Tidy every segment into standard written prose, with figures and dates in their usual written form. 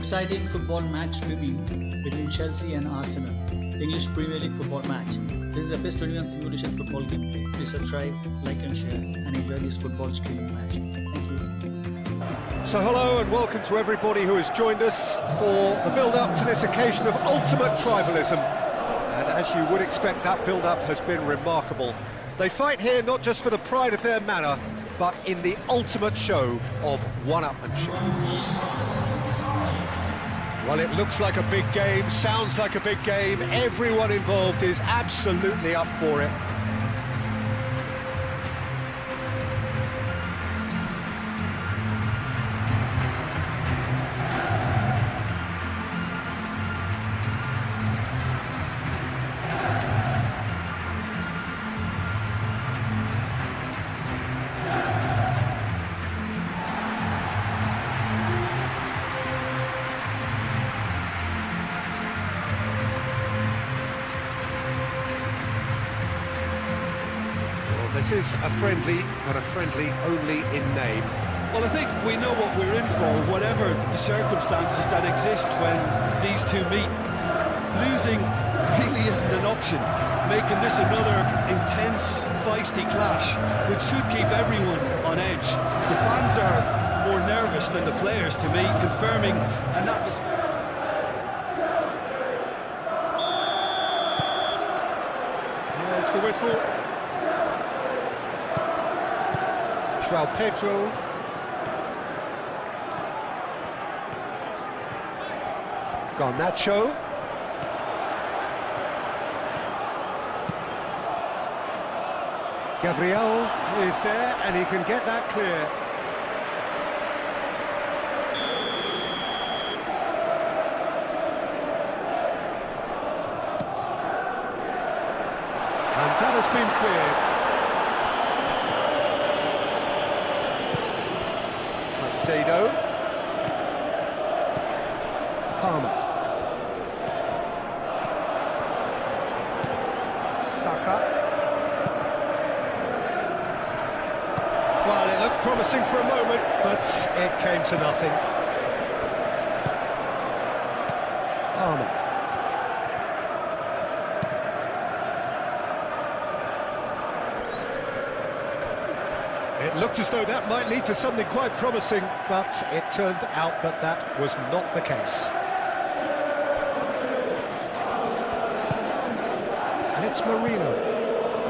Exciting football match swimming between Chelsea and Arsenal. English Premier League football match. This is the best 21 simulation football gameplay. Please subscribe, like and share and enjoy this football streaming match. Thank you. So hello and welcome to everybody who has joined us for the build-up to this occasion of ultimate tribalism. And as you would expect, that build-up has been remarkable. They fight here not just for the pride of their manor, but in the ultimate show of one-upmanship. Well, it looks like a big game, sounds like a big game. Everyone involved is absolutely up for it. This is a friendly, but a friendly only in name. Well, I think we know what we're in for, whatever the circumstances that exist when these two meet. Losing really isn't an option, making this another intense, feisty clash, which should keep everyone on edge. The fans are more nervous than the players, to me, confirming an atmosphere. There's the whistle. Pedro. Garnacho. Gabriel is there and he can get that clear. And that has been cleared. Palmer. Saka. Well, it looked promising for a moment, but it came to nothing. Palmer. It looked as though that might lead to something quite promising, but it turned out that that was not the case. And it's Marino.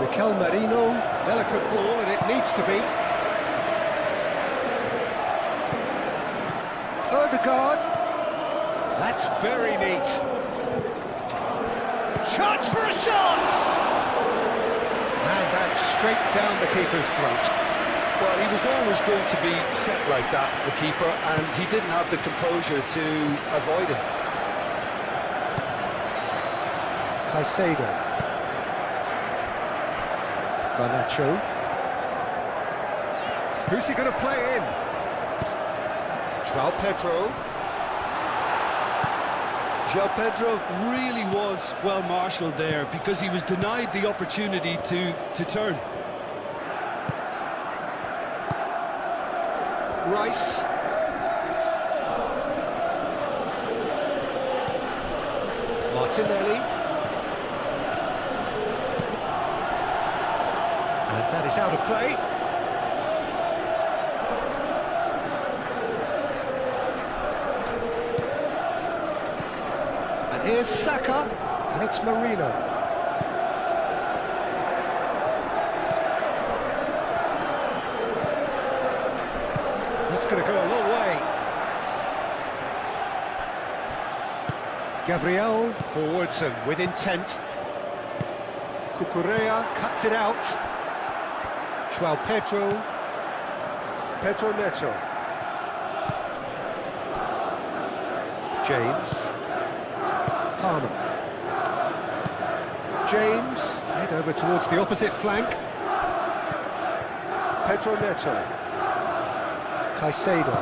Mikel Marino, delicate ball, and it needs to be. Odegaard. That's very neat. Chance for a shot! And that's straight down the keeper's throat. Well, he was always going to be set like that, the keeper, and he didn't have the composure to avoid it. Caicedo. Garnacho. Who's he going to play in? Pedro. João Pedro really was well marshalled there because he was denied the opportunity to turn. Rice. Martinelli. And that is out of play. And here's Saka, and it's Marino. Going to go a long way. Gabriel forwards and with intent. Cucurella cuts it out. João Pedro. Pedro Neto. James. Palmer. James head over towards the opposite flank. Pedro Neto. Caicedo.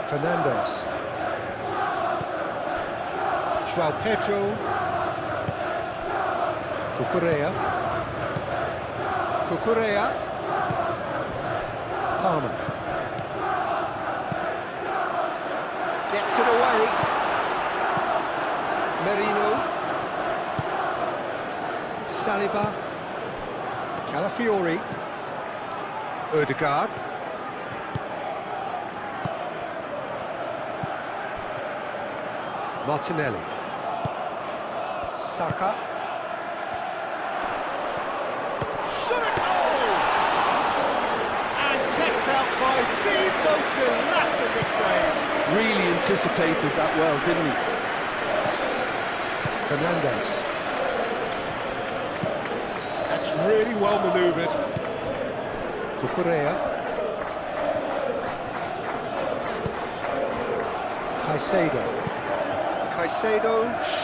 Fernandes. João Pedro. Cucurella. Palmer. gets it away. Merino. Saliba. Calafiori. Odegaard. Martinelli. Saka. Shot at goal! And kept out by the most elastic of saves. Really anticipated that well, didn't he? Fernandes. That's really well manoeuvred. Cucurella. Caicedo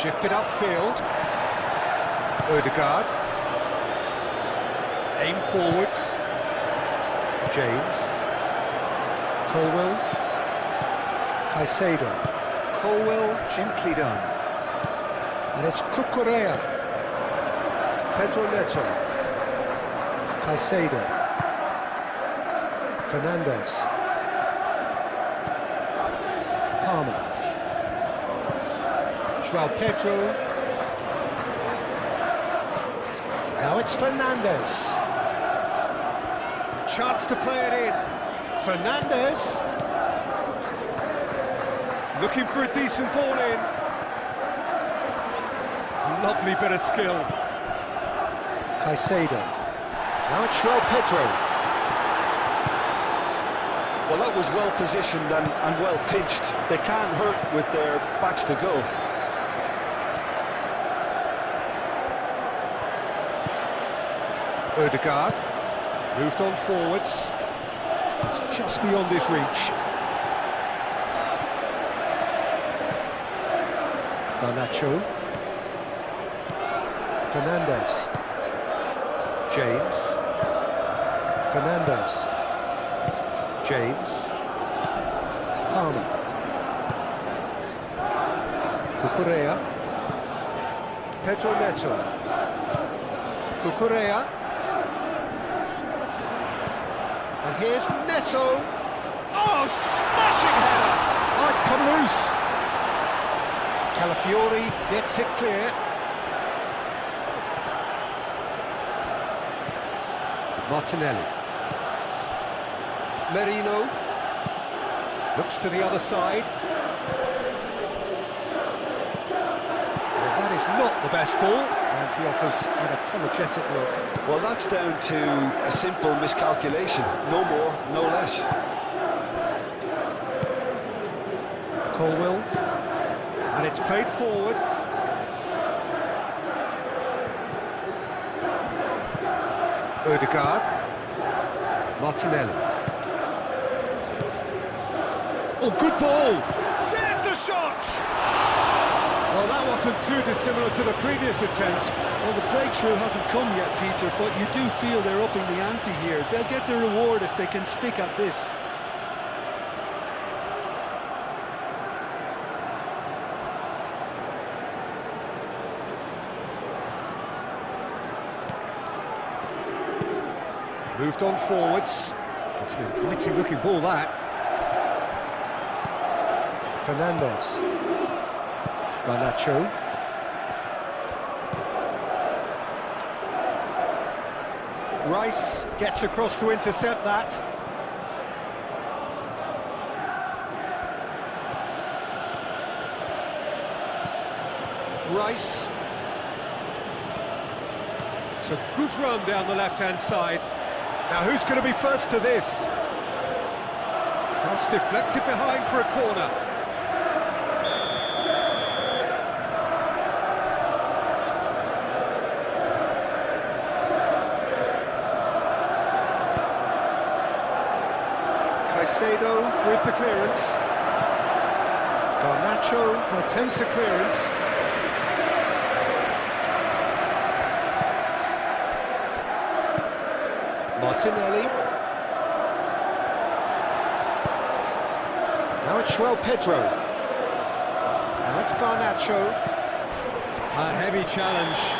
shifted upfield. Odegaard. Aim forwards. James. Colwell. Caicedo. Colwell gently done. And it's Cucurella. Pedro Neto. Caicedo. Fernandes. Palmer. João Pedro. Now it's Fernandes. A chance to play it in. Fernandes. Looking for a decent ball in. Lovely bit of skill. Caicedo. Now it's João Pedro. Well, that was well positioned and well pitched. They can't hurt with their backs to goal. Odegaard. Moved on forwards. It's just beyond his reach. Garnacho. Fernandes. James. Fernandes. James. Palmer. Cucurella. Pedro Neto. Cucurella. And here's Neto. Oh, smashing header! Oh, it's come loose. Calafiori gets it clear. Martinelli. Merino. Looks to the other side. Well, that is not the best ball, and he offers an apologetic look. Well, that's down to a simple miscalculation. No more, no less. Colwell. And it's played forward. Odegaard. Martinelli. Oh, good ball! There's the shot! Well, that wasn't too dissimilar to the previous attempt. Well, the breakthrough hasn't come yet, Peter, but you do feel they're upping the ante here. They'll get the reward if they can stick at this. Moved on forwards. It's an inviting looking ball, that. Fernandes. Garnacho. Rice gets across to intercept that. Rice. It's a good run down the left-hand side. Now who's going to be first to this? Just deflected behind for a corner. Caicedo with the clearance. Garnacho attempts a clearance. Martinelli. Now it's João Pedro. Now it's Garnacho. A heavy challenge.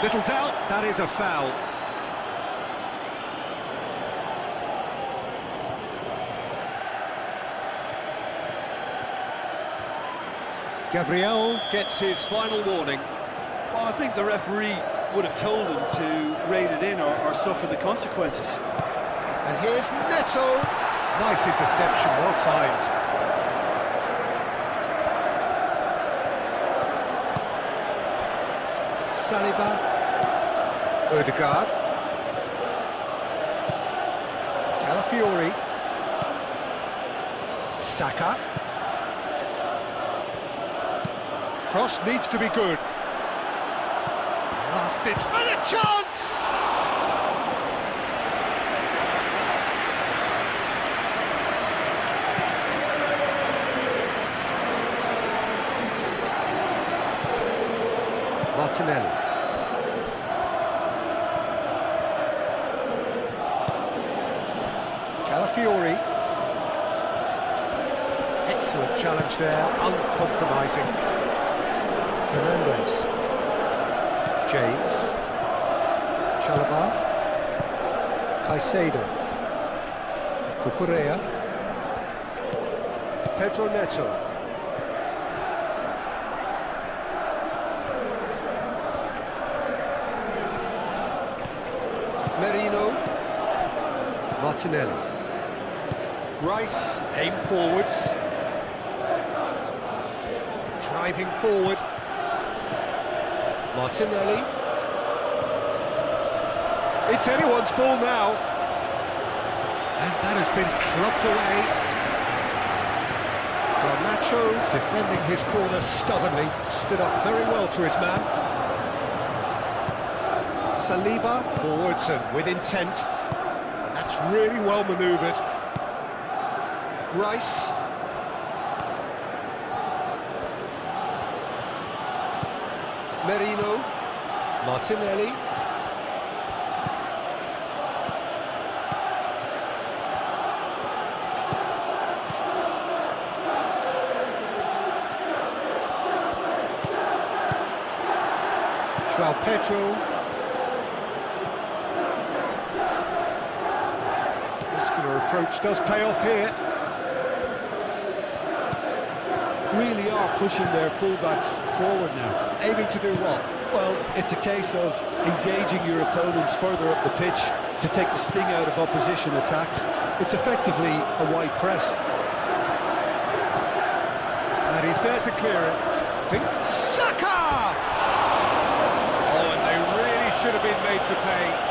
Little doubt, that is a foul. Gabriel gets his final warning. Well, I think the referee would have told him to rein it in or suffer the consequences. And here's Neto. Nice interception, well timed. Saliba. Odegaard. Calafiori. Saka. Cross needs to be good. Last ditch. And a chance! Martinelli. Calafiori. Excellent challenge there, uncompromising. Fernandez. James. Chalaba. Caicedo. Cucurella. Pedro Neto. Merino. Martinelli. Rice, aim forwards. Driving forward. Martinelli. It's anyone's ball now. And that has been clubbed away. Garnacho defending his corner stubbornly. Stood up very well to his man. Saliba forwards and with intent. And that's really well manoeuvred. Rice. Merino. Martinelli. João Pedro. Muscular approach does pay off here. Really are pushing their fullbacks forward now. Aiming to do what? Well, it's a case of engaging your opponents further up the pitch to take the sting out of opposition attacks. It's effectively a wide press. And he's there to clear it. Think Saka! Oh, and they really should have been made to pay.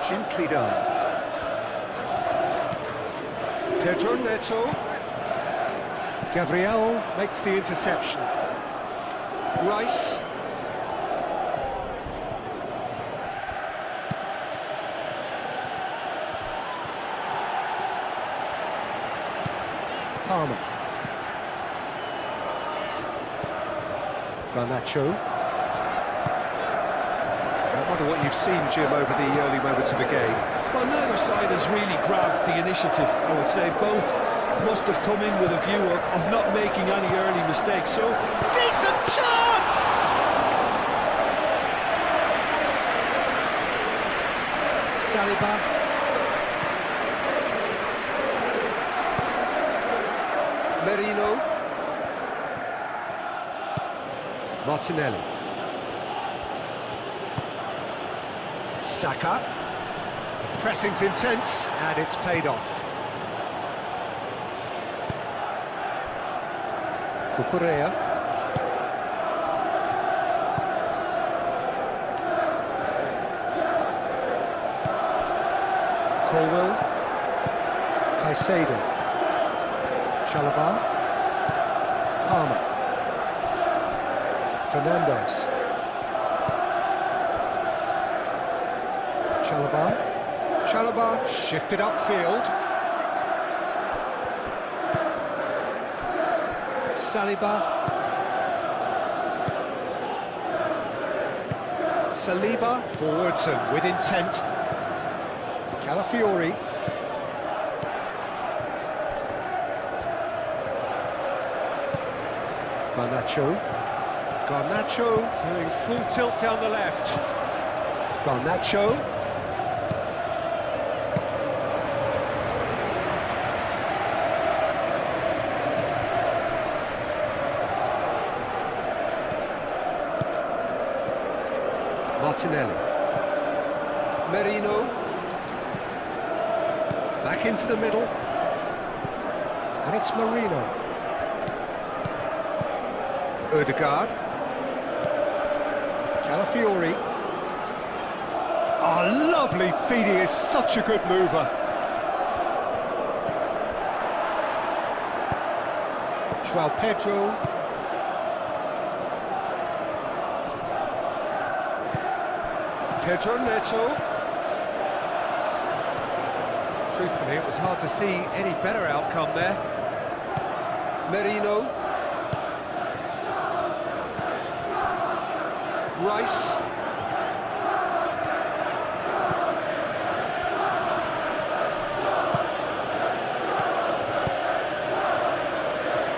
Gently done. Pedro Neto. Gabriel makes the interception. Rice. Palmer. Garnacho. I wonder what you've seen, Jim, over the early moments of the game. Well, neither side has really grabbed the initiative, I would say. Both must have come in with a view of not making any early mistakes, so... Decent chance! Saliba. Merino. Martinelli. Saka. The pressing's intense, and it's paid off. Cucurella. Colwell. Caicedo. Chalaba. Palmer. Fernandez. Chalaba shifted upfield. Saliba. Forwards and with intent. Calafiori. Garnacho. Garnacho doing full tilt down the left. Garnacho. Martinelli. Merino. Back into the middle. And it's Marino. Ødegaard. Calafiori. Oh, lovely feed, he is such a good mover. João Pedro. Pedro Neto. Truthfully, it was hard to see any better outcome there. Merino. Rice.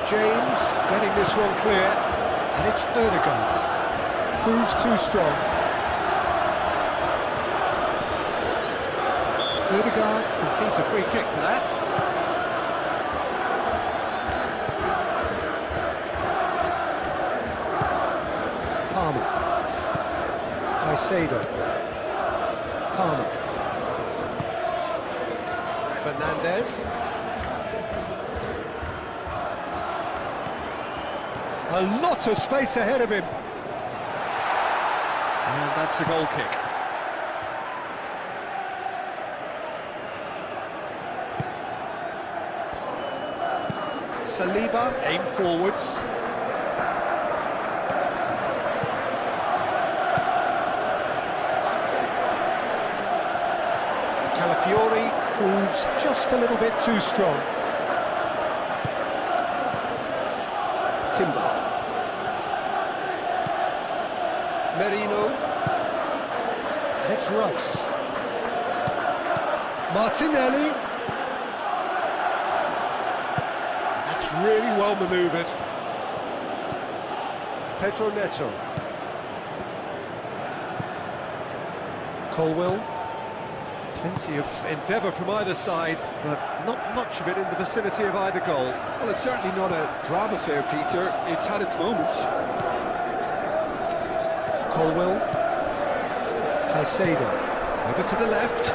James getting this one clear, and it's Ødegaard. Proves too strong. Ødegaard concedes a free kick for that. Palmer. Caicedo. Palmer. Fernandez. A lot of space ahead of him. And that's a goal kick. Saliba, aim forwards. Calafiori proves just a little bit too strong. Timber. Merino. And it's Rice. Martinelli. That's really well manoeuvred. Pedro Neto. Colwill. Plenty of endeavour from either side, but not much of it in the vicinity of either goal. Well, it's certainly not a drab affair, Peter. It's had its moments. Colwill. Caicedo. Over to the left.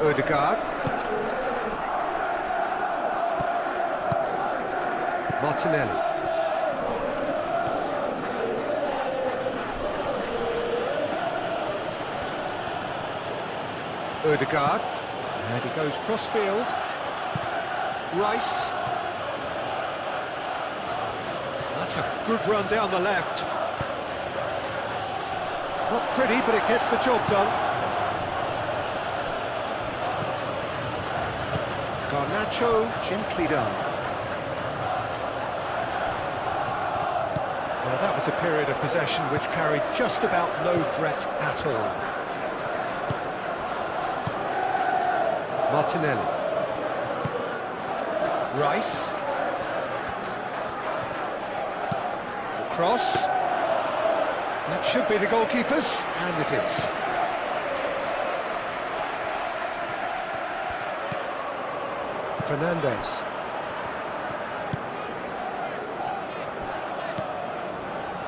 Ødegaard. Martinelli. Ødegaard. And he goes cross-field. Rice. That's a good run down the left. Not pretty, but it gets the job done. Garnacho, gently done. Well, that was a period of possession which carried just about no threat at all. Martinelli. Rice. Cross. That should be the goalkeeper's, and it is. Fernandez.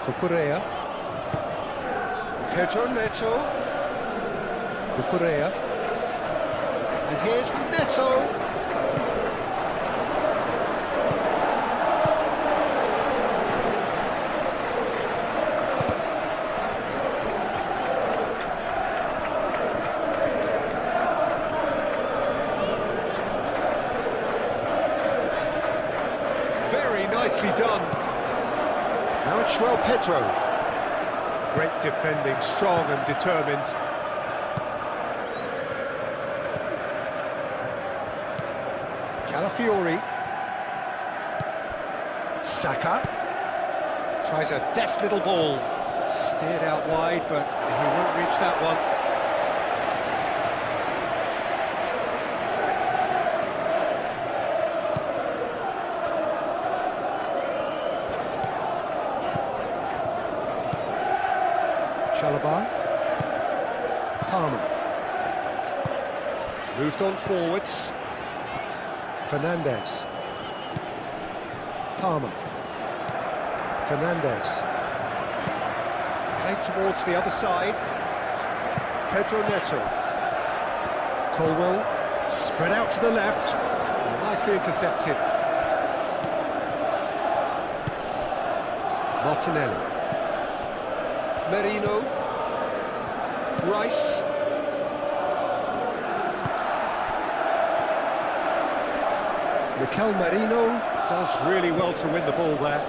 Cucurella. Pedro Neto. Cucurella. And here's Neto. Very nicely done. Now it's João Pedro. Great defending, strong and determined. Calafiori. Saka. Tries a deft little ball. Steered out wide, but he won't reach that one. Chalobah. Palmer. Moved on forwards. Fernandez. Palmer. Fernandez. Played towards the other side. Pedro Neto. Colwell. Spread out to the left. Nicely intercepted. Martinelli. Merino. Rice. Mikel Merino does really well to win the ball there.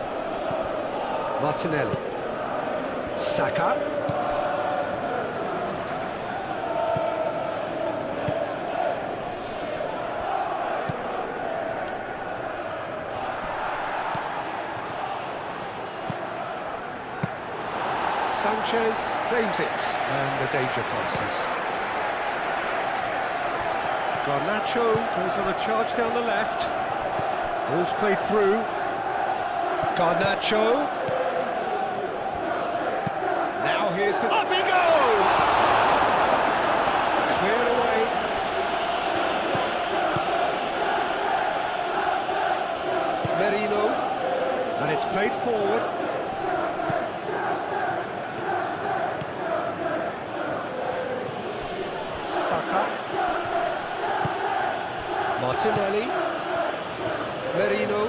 Martinelli. Saka. Sanchez claims it, and the danger passes. Garnacho goes on a charge down the left. Ball's played through. Garnacho. Now here's the... Up he goes! Cleared away. Merino. And it's played forward. Saka. Martinelli. Merino.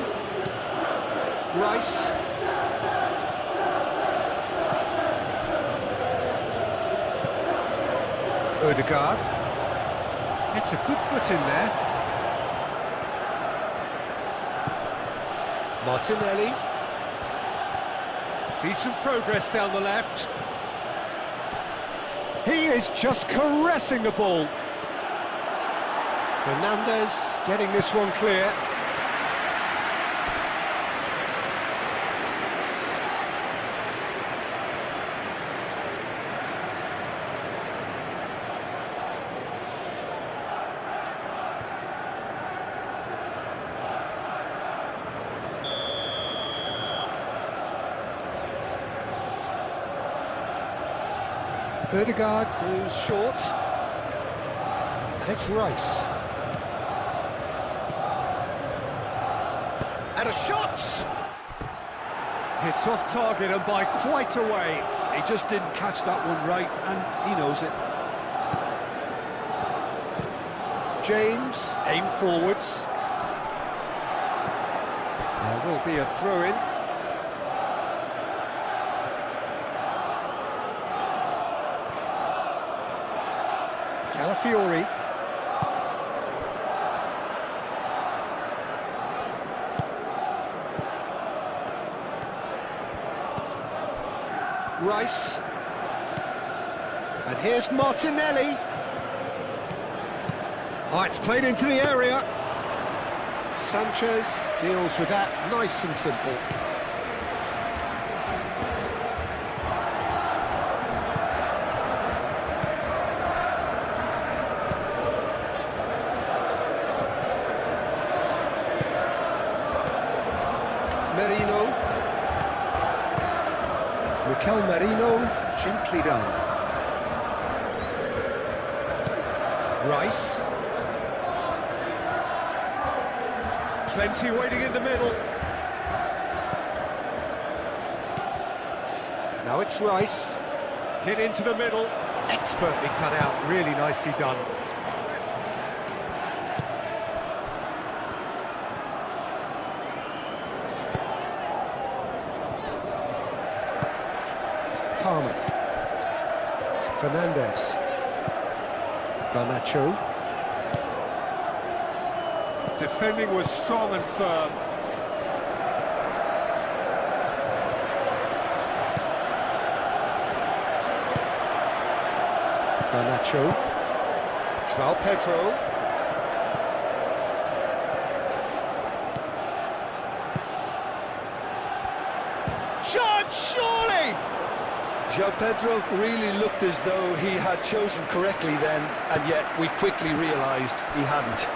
Rice. Odegaard. It's a good foot in there. Martinelli. Decent progress down the left. He is just caressing the ball. Fernandez getting this one clear. Odegaard goes short. And it's Rice. And a shot! Hits off target and by quite a way. He just didn't catch that one right, and he knows it. James, aim forwards. There will be a throw-in. Calafiori. Rice. And here's Martinelli. Oh, it's played into the area. Sanchez deals with that nice and simple. Merino. Mikel Merino, gently done. Rice. Plenty waiting in the middle. Now it's Rice. Hit into the middle. Expertly cut out, really nicely done. Palmer. Fernandez. Garnacho. Defending was strong and firm. Garnacho. João Pedro. Shot, surely! João Pedro really looked as though he had chosen correctly then, and yet we quickly realised he hadn't.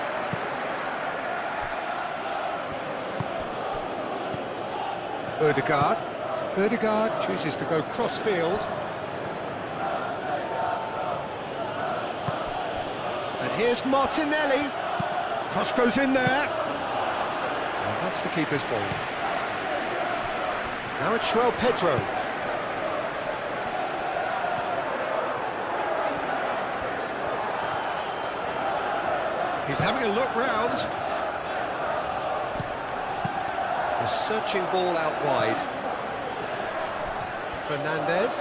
Ødegaard chooses to go cross-field. And here's Martinelli. Cross goes in there. And that's the keeper's ball. Now it's João Pedro. He's having a look round. A searching ball out wide. Fernandez.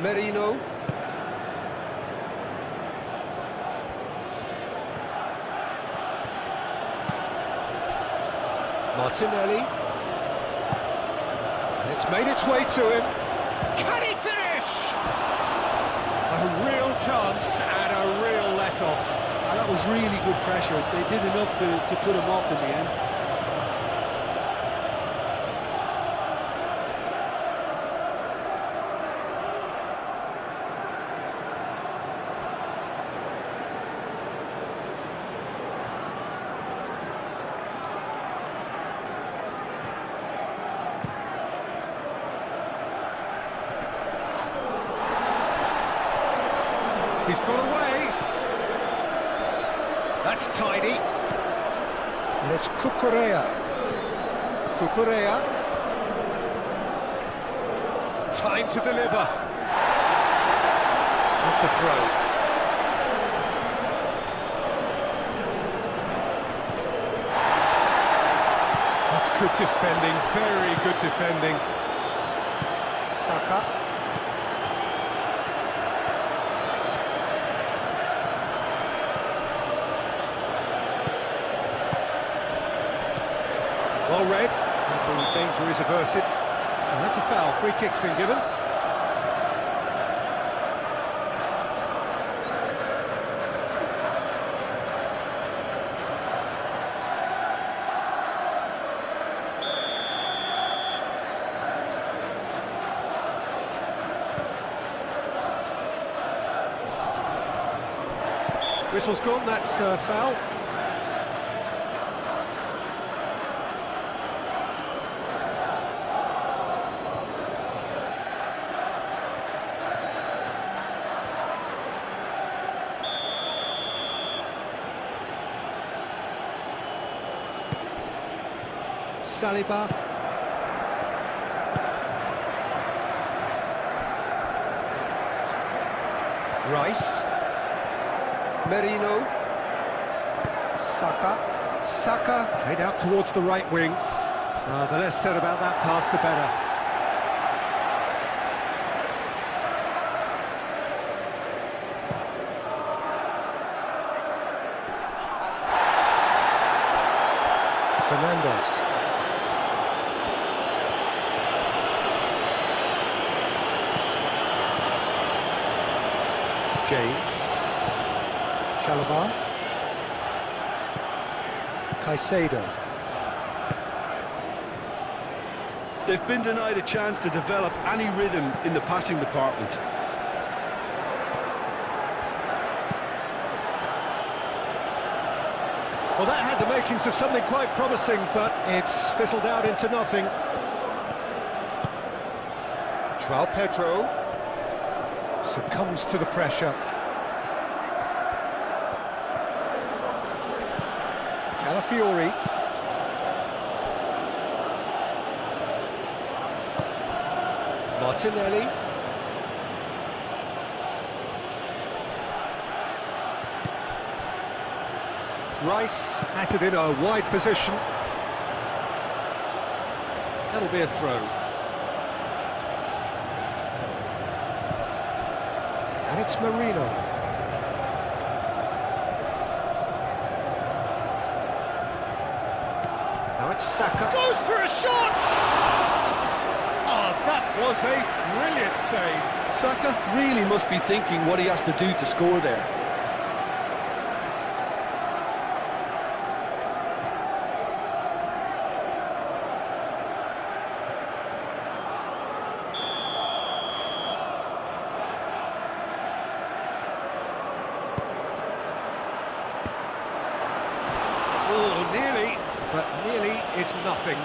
Merino. Martinelli. And it's made its way to him. Can he finish? A real chance and a real let-off. And that was really good pressure. They did enough to put him off in the end. He's got away. That's tidy. And it's Cucurella. Cucurella. Time to deliver. That's a throw. That's good defending, very good defending. Saka. Well read, and the danger is averted. And that's a foul, free kick's been given. Whistle's gone, that's foul. Saliba. Rice. Merino. Saka. Saka. Played out towards the right wing. The less said about that pass, the better. Fernandez. James. Chalobah. Caicedo. They've been denied a chance to develop any rhythm in the passing department. Well, that had the makings of something quite promising, but it's fizzled out into nothing. João Pedro succumbs to the pressure. Calafiori. Martinelli. Rice at it in a wide position. That'll be a throw. And it's Merino. Now it's Saka. Goes for a shot! Oh, that was a brilliant save. Saka really must be thinking what he has to do to score there. Oh, nearly, but nearly is nothing.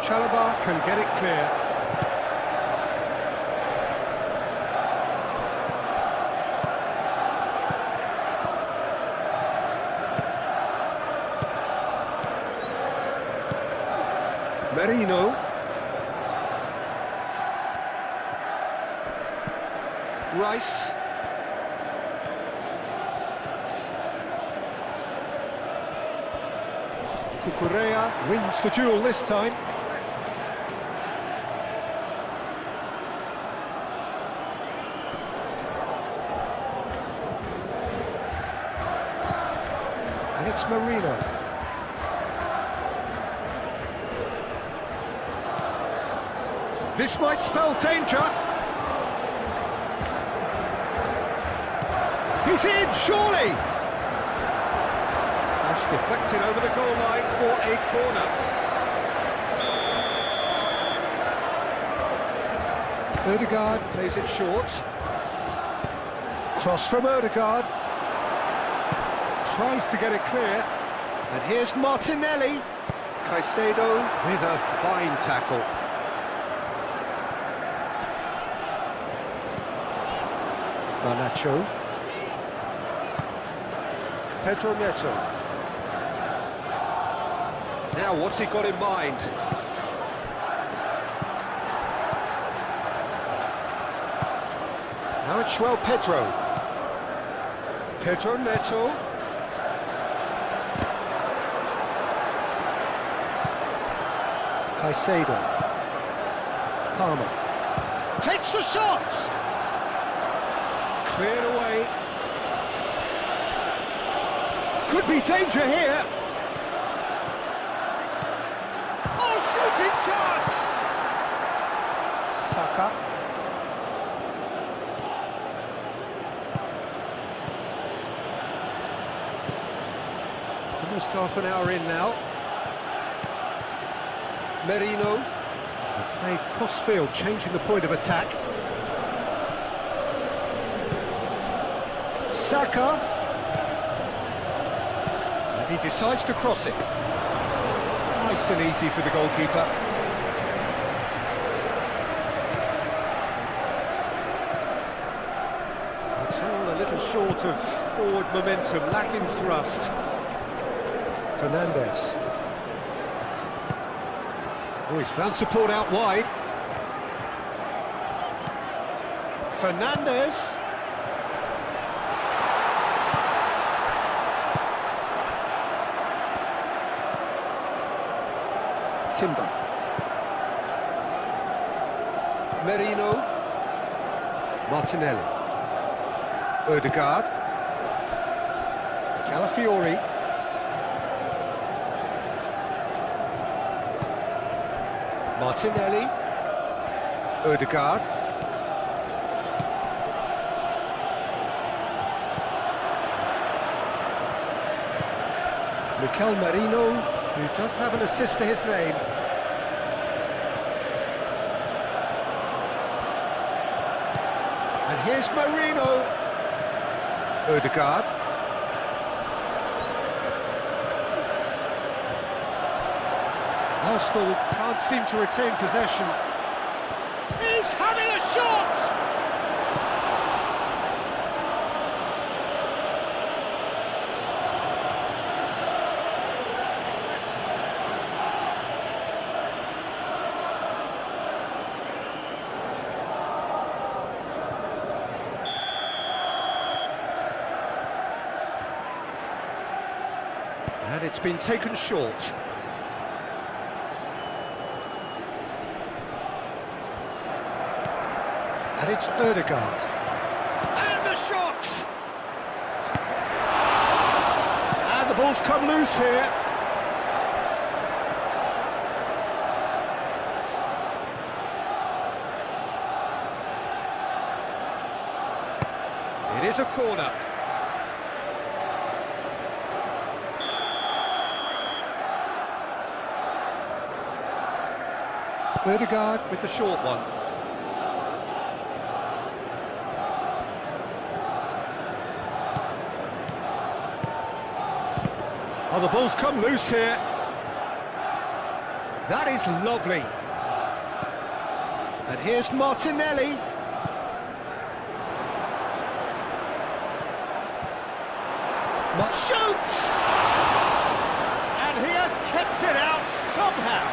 Chalobah can get it clear. Merino. Rice. Cucurella wins the duel this time. And it's Merino. This might spell danger. He's in, surely! Cross deflected over the goal line for a corner. Ødegaard plays it short. Cross from Ødegaard. Tries to get it clear. And here's Martinelli. Caicedo with a fine tackle. Garnacho. Pedro Neto. Now, what's he got in mind? Now it's João Pedro. Pedro Neto. Caicedo. Palmer. Takes the shot! Cleared away. Could be danger here. Oh, shooting chance! Saka. Almost half an hour in now. Merino. They played cross-field, changing the point of attack. Saka. And he decides to cross it. Nice and easy for the goalkeeper. It's all a little short of forward momentum, lacking thrust. Fernandes. Oh, he's found support out wide. Fernandes. Timber. Merino. Martinelli. Ødegaard. Calafiori. Martinelli. Ødegaard. Mikel Merino, who does have an assist to his name. And here's Merino. Ødegaard. Arsenal can't seem to retain possession. He's having a shot! And it's been taken short. And it's Ødegaard. And the shot! And the ball's come loose here. It is a corner. Ødegaard with the short one. Oh, the ball's come loose here. That is lovely. And here's Martinelli. Shoots! And he has kept it out somehow.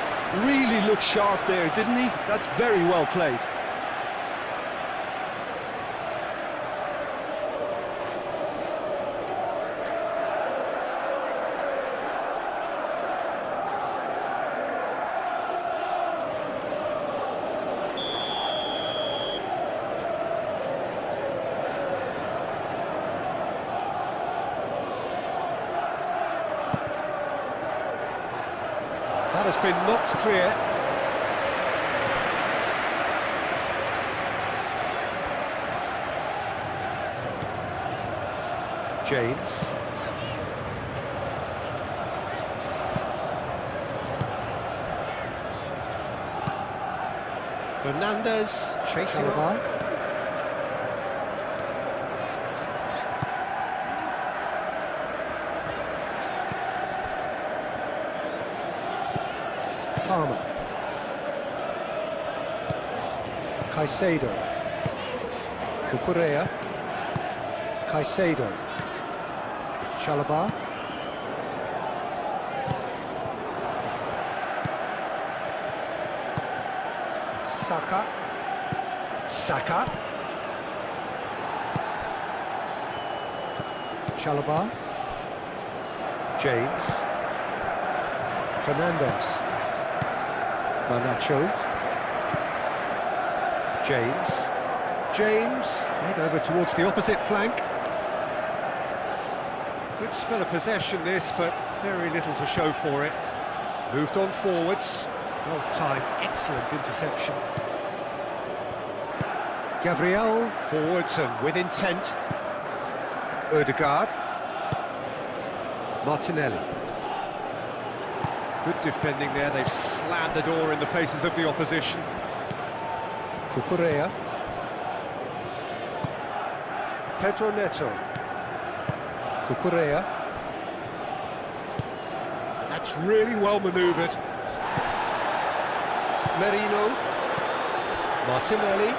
Really looked sharp there, didn't he? That's very well played. That has been knocked clear. James. Fernandez chasing up. Palmer. Caicedo. Cucurella. Caicedo. Chalobah. Saka. Saka. Chalobah. James. Fernandez. Garnacho. James. Played over towards the opposite flank. Good spell of possession this, but very little to show for it. Moved on forwards. Well timed, excellent interception. Gabriel forwards and with intent. Ødegaard. Martinelli. Good defending there, they've slammed the door in the faces of the opposition. Cucurella. Pedro Neto. Cucurella. And that's really well manoeuvred. Merino. Martinelli.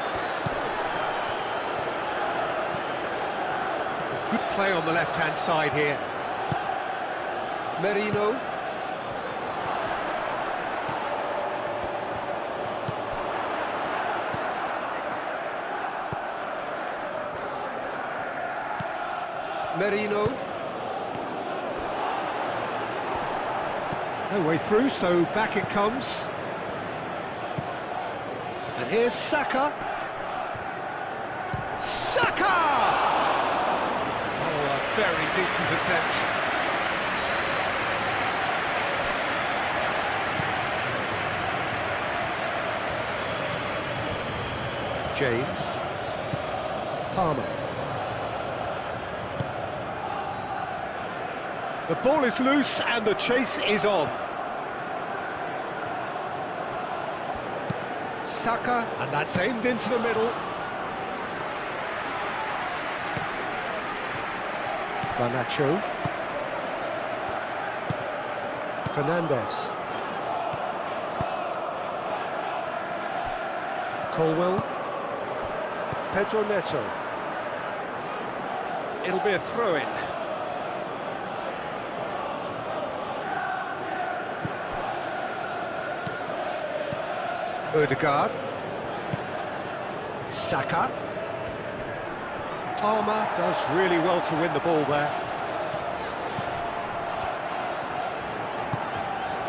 Good play on the left-hand side here. Merino. Merino. No way through, so back it comes. And here's Saka. Saka! Oh, a very decent attempt. James. Palmer. The ball is loose and the chase is on. Saka, and that's aimed into the middle. Garnacho. Fernandez. Colwell. Pedro Neto. It'll be a throw-in. Ødegaard. Saka. Palmer does really well to win the ball there.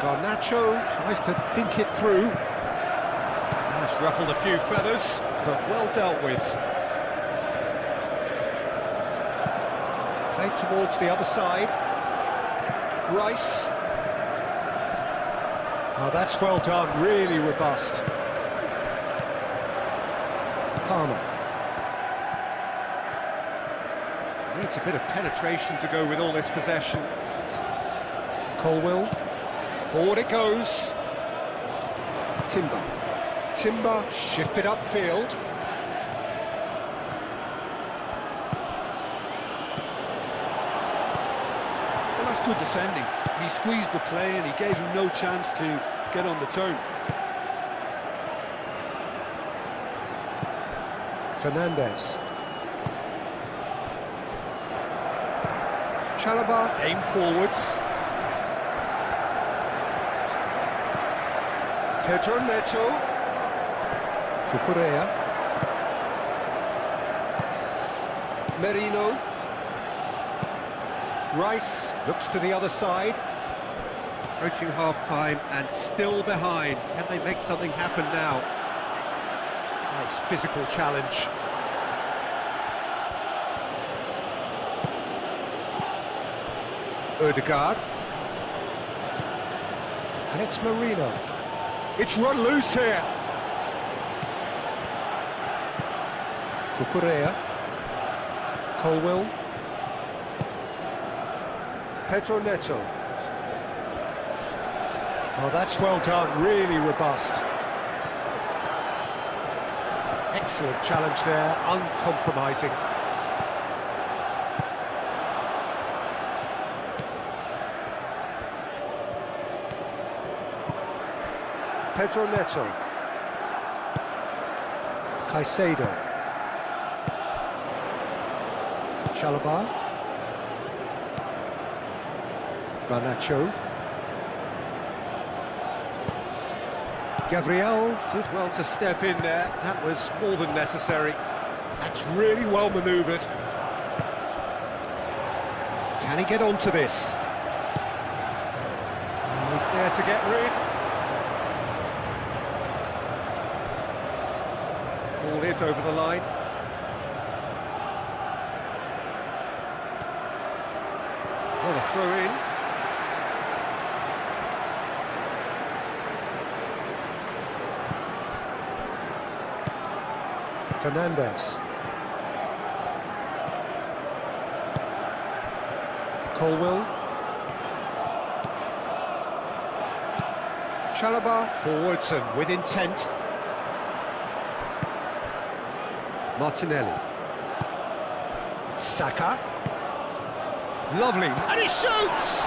Garnacho tries to think it through. He's ruffled a few feathers, but well dealt with. Played towards the other side. Rice. Oh, that's well done, really robust. Palmer. Needs a bit of penetration to go with all this possession. Colwill. Forward it goes. Timber. Timber shifted upfield. Well, that's good defending. He squeezed the play and he gave him no chance to get on the turn. Fernandez. Chalobah aim forwards. Pedro Neto. Cucurella. Merino. Rice looks to the other side. Approaching half-time and still behind. Can they make something happen now? Nice physical challenge. Ødegaard. And it's Merino. It's run loose here. Cucurella. Colwill. Pedro Neto. Oh, that's well done, really robust. Excellent challenge there, uncompromising. Pedro Neto. Caicedo. Chalobah. Garnacho. Gabriel did well to step in there. That was more than necessary. That's really well manoeuvred. Can he get onto this? Oh, he's there to get rid. Ball is over the line. For the throw in. Fernandez. Colwill. Chalobah forwards and with intent. Martinelli. Saka. Lovely. And he shoots!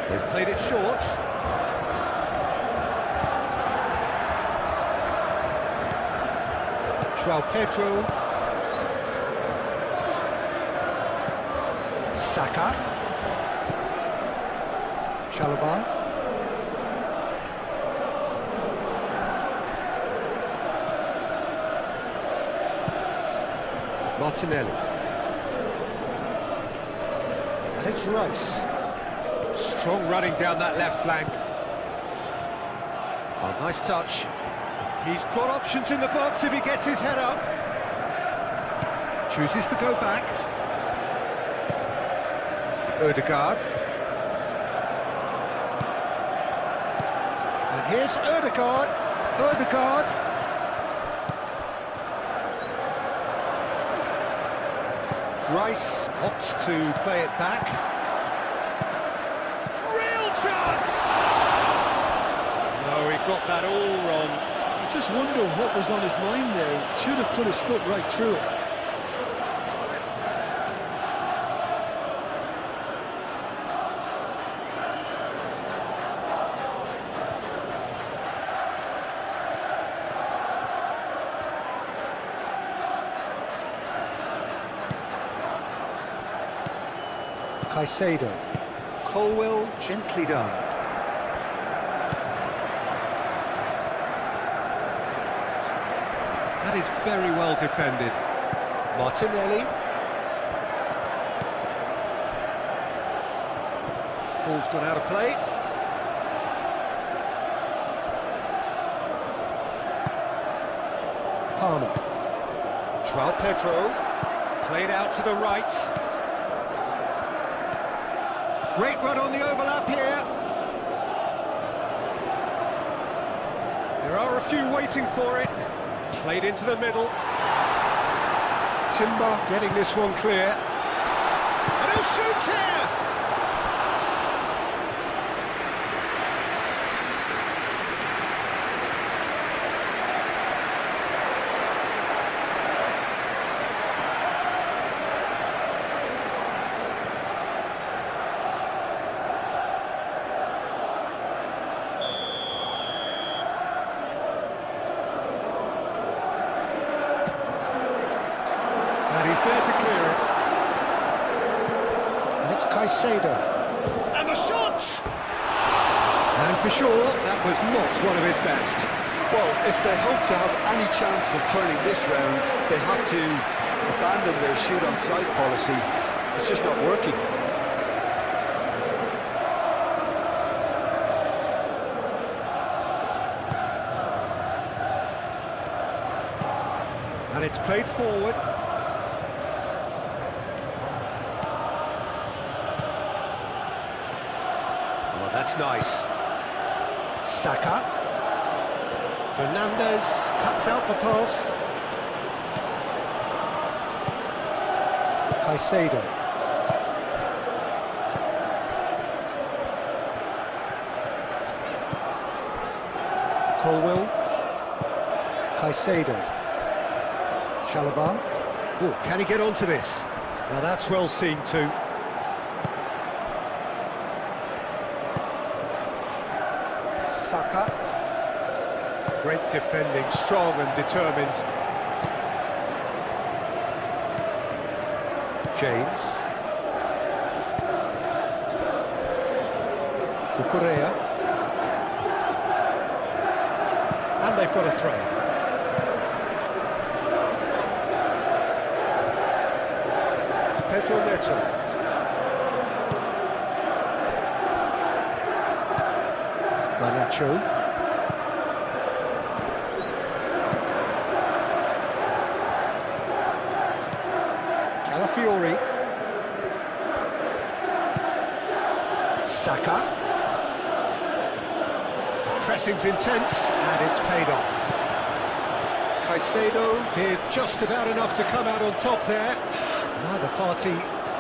They've played it short. João Pedro. Saka. Chalobah. Martinelli. And it's Rice. Strong running down that left flank. Oh, nice touch. He's got options in the box if he gets his head up. Chooses to go back. Ødegaard. And here's Ødegaard. Ødegaard. Rice opts to play it back. Chance! No, he got that all wrong. I just wonder what was on his mind there. He should have put his foot right through it. Caicedo. Colwell, gently done. That is very well defended. Martinelli. Ball's gone out of play. Palmer. João Pedro. Played out to the right. Great run on the overlap here. There are a few waiting for it. Played into the middle. Timber getting this one clear. And he'll shoot here! And he's there to clear it. And it's Caicedo. And the shot! And for sure, that was not one of his best. Well, if they hope to have any chance of turning this round, they have to abandon their shoot-on-sight policy. It's just not working. And it's played forward. Oh, that's nice. Saka. Fernandes cuts out the pass. Caicedo. Colwell. Caicedo. Chalobah. Oh, can he get onto this? Now that's well seen too. Saka. Great defending, strong and determined. James. Cucurella. And they've got a throw. Pedro Neto. Garnacho. Calafiori. Saka. Pressing's intense, and it's paid off. Caicedo did just about enough to come out on top there. Neither party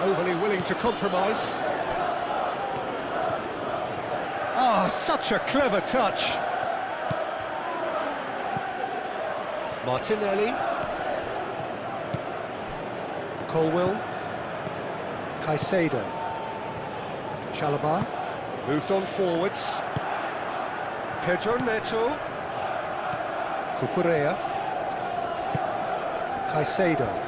overly willing to compromise. Ah, such a clever touch. Martinelli. Colwell. Caicedo. Chalobah. Moved on forwards. Pedro Neto. Cucurella. Caicedo.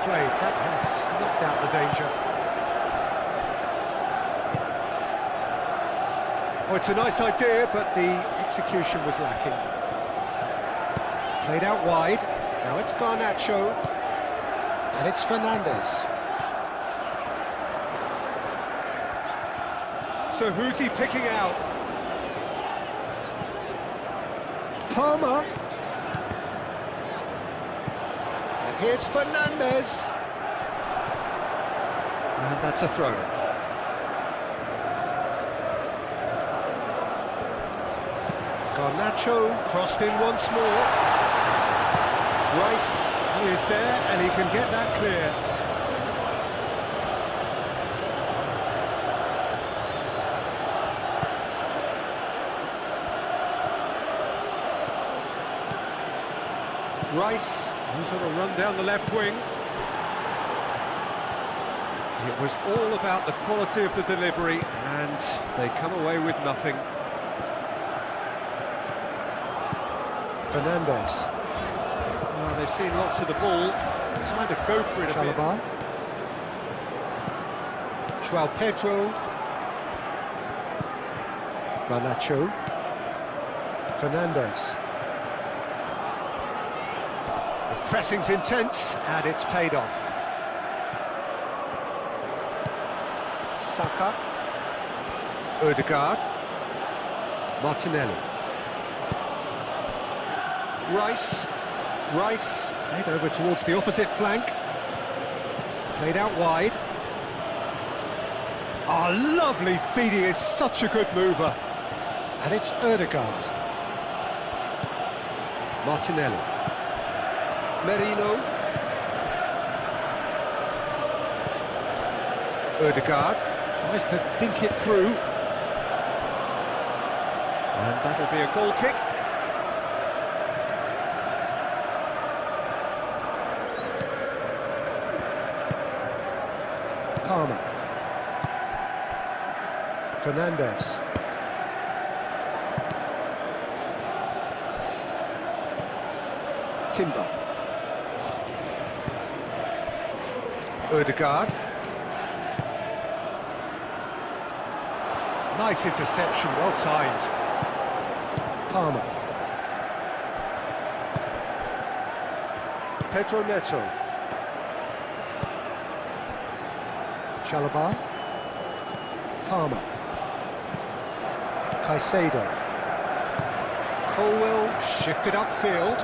Played. That has snuffed out the danger. Oh, it's a nice idea, but the execution was lacking. Played out wide. Now it's Garnacho. And it's Fernandes. So who's he picking out? Palmer. Here's Fernandes. And that's a throw. Garnacho crossed in once more. Rice is there and he can get that clear. Rice goes on a run down the left wing. It was all about the quality of the delivery, and they come away with nothing. Fernandes. Well, they've seen lots of the ball. Time to go for it. Chalobah. João Pedro. Garnacho. Fernandes. The pressing's intense, and it's paid off. Saka. Odegaard. Martinelli. Rice. Played over towards the opposite flank. Played out wide. Oh, lovely feed. He is such a good mover. And it's Odegaard. Martinelli. Merino. Odegaard tries to dink it through. And that'll be a goal kick. Palmer. Fernandes. Timber. Odegaard. Nice interception, well timed. Palmer. Pedro Neto. Chalobah. Palmer. Caicedo. Colwell shifted upfield.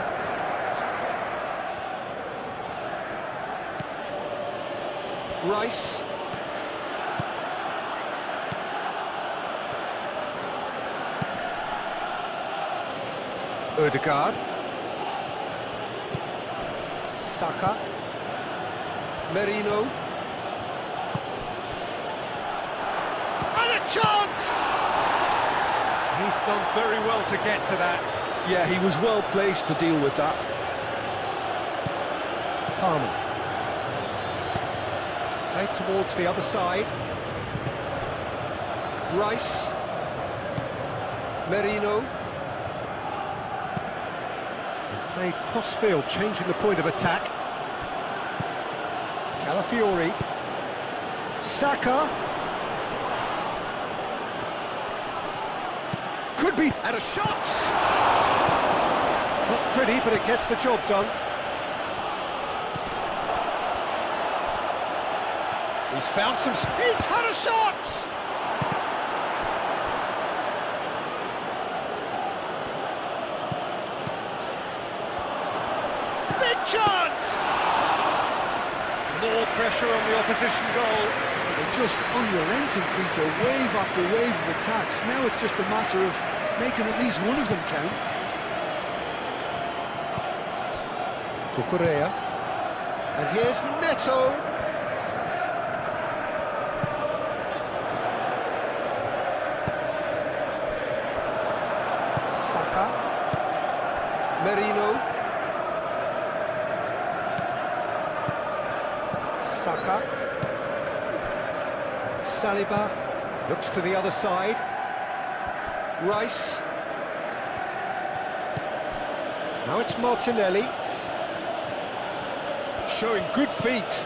Rice. Odegaard. Saka. Merino. And a chance! He's done very well to get to that. Yeah, he was well placed to deal with that. Palmer. Played towards the other side. Rice. Merino. And played cross-field, changing the point of attack. Calafiori. Saka. Could be at a shot! Not pretty, but it gets the job done. He's found some... He's had a shot! Big chance! More pressure on the opposition goal. They're just unrelenting, Peter, wave after wave of attacks. Now it's just a matter of making at least one of them count. Cucurella. And here's Neto. Saka. Merino. Saka. Saliba looks to the other side. Rice. Now it's Martinelli. Showing good feet.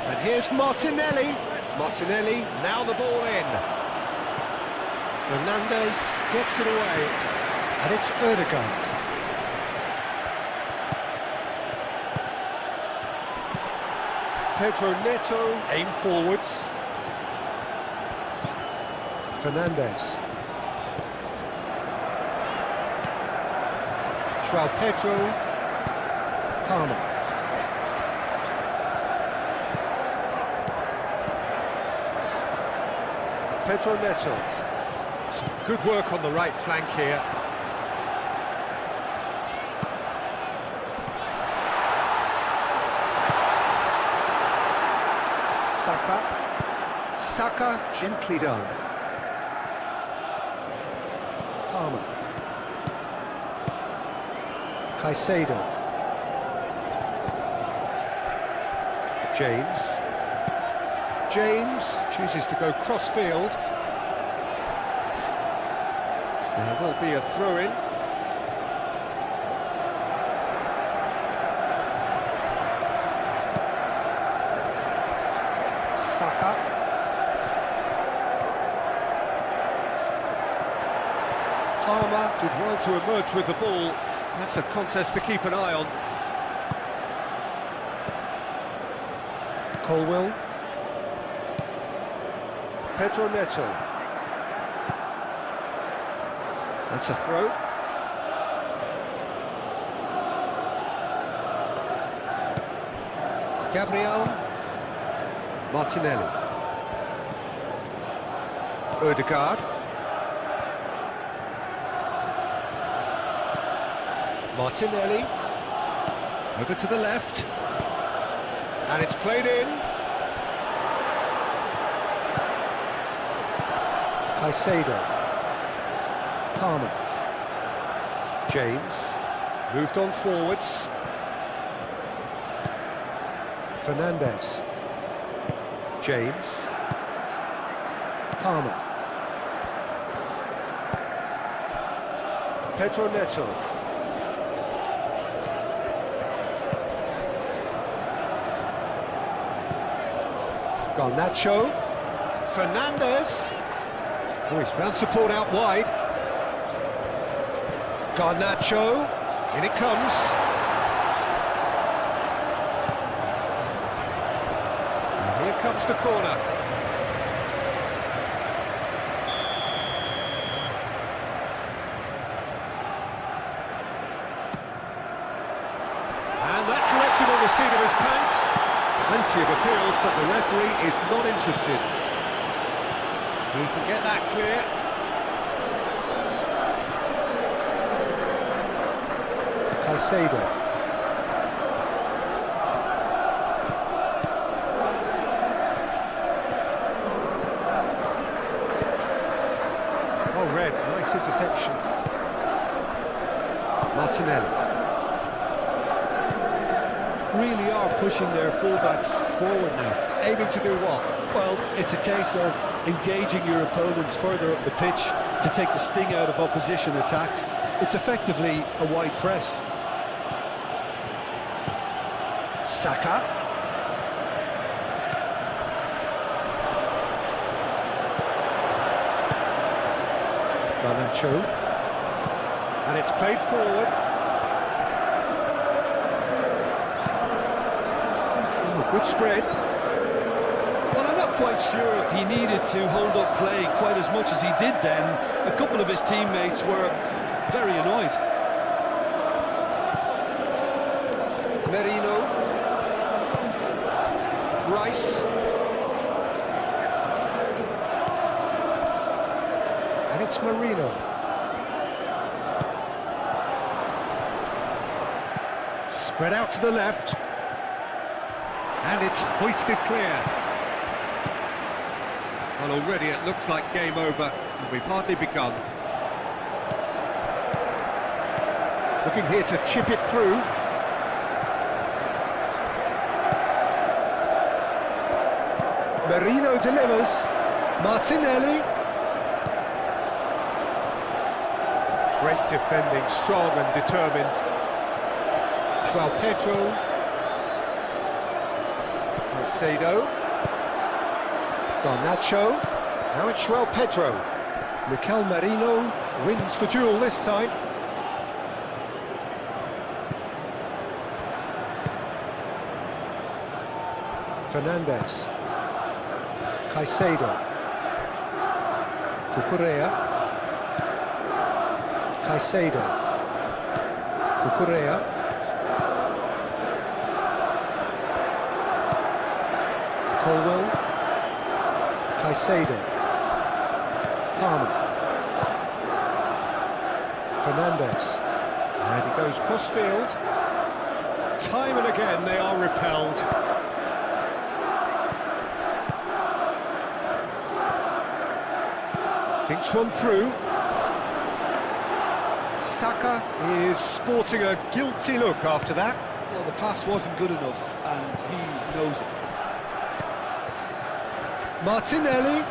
And here's Martinelli. Martinelli, now the ball in. Fernandes gets it away. And it's Odegaard. Pedro Neto, aim forwards. Fernandes. João Pedro. Palmer. Pedro Neto. Some good work on the right flank here. Saka, gently done. Palmer. Caicedo. James chooses to go cross-field. There will be a throw-in. Palmer did well to emerge with the ball. That's a contest to keep an eye on. Colwell. Pedro Neto. That's a throw. Gabriel Martinelli. Odegaard. Martinelli. Over to the left. And it's played in. Caicedo. Palmer. James. Moved on forwards. Fernandes. James. Palmer. Pedro Neto. Garnacho. Fernandes. Oh, he's found support out wide. Garnacho. In it comes. And here comes the corner. And that's left him on the seat of his pants. Plenty of appeals, but the referee is not interested. He can get that clear. Caicedo. Oh, red, nice interception. Martinelli. Really are pushing their fullbacks forward now. Aiming to do what? Well, it's a case of engaging your opponents further up the pitch to take the sting out of opposition attacks. It's effectively a wide press. Saka. Garnacho. And it's played forward. Oh, good spread. Well, I'm not quite sure he needed to hold up play quite as much as he did then. A couple of his teammates were very annoyed. Merino. Rice. And it's Merino. Spread out to the left. And it's hoisted clear. Well, already it looks like game over, and we've hardly begun. Looking here to chip it through. Merino delivers. Martinelli. Great defending, strong and determined. João Pedro. Caicedo. Garnacho. Now it's João Pedro. Mikel Merino wins the duel this time. Fernandes. Caicedo. Cucurella. Caicedo. Cucurella. Colwell. Caicedo. Palmer. Fernandes. And he goes cross-field. Time and again they are repelled. Thinks one through. Saka is sporting a guilty look after that. Well, the pass wasn't good enough, and he knows it. Martinelli.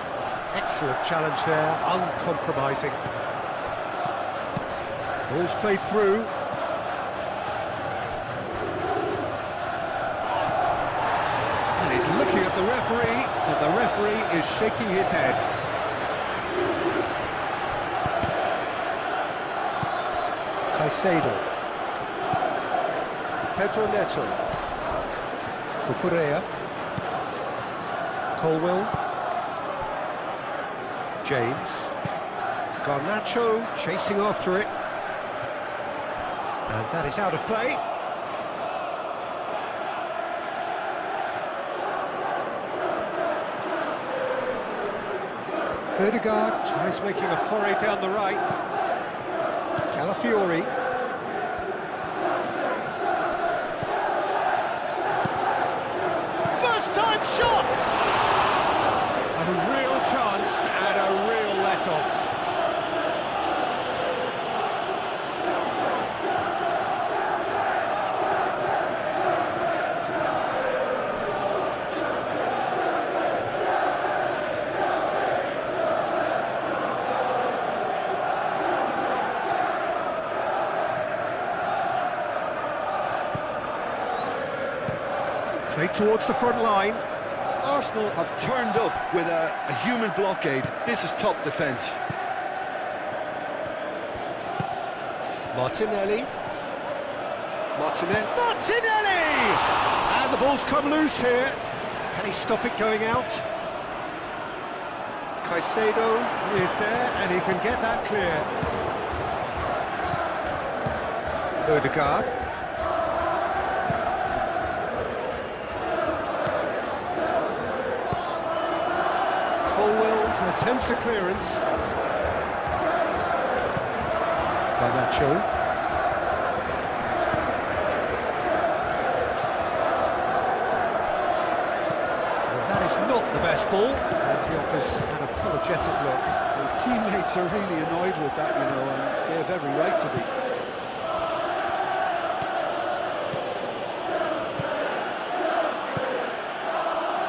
Excellent challenge there, uncompromising. Ball's played through. And he's looking at the referee, and the referee is shaking his head. Caicedo. Pedro Neto. Cucurella. Colwill. James. Garnacho chasing after it. And that is out of play. Ødegaard tries making a foray down the right. Calafiori. First time shot! A real chance and a real let-off. Played towards the front line. Arsenal have turned up with a human blockade. This is top defence. Martinelli. Martinelli! And the ball's come loose here. Can he stop it going out? Caicedo is there and he can get that clear. Ødegaard. Attempts a clearance. Garnacho. Well, that is not the best ball, and he offers an apologetic look. His teammates are really annoyed with that, you know, and they have every right to be.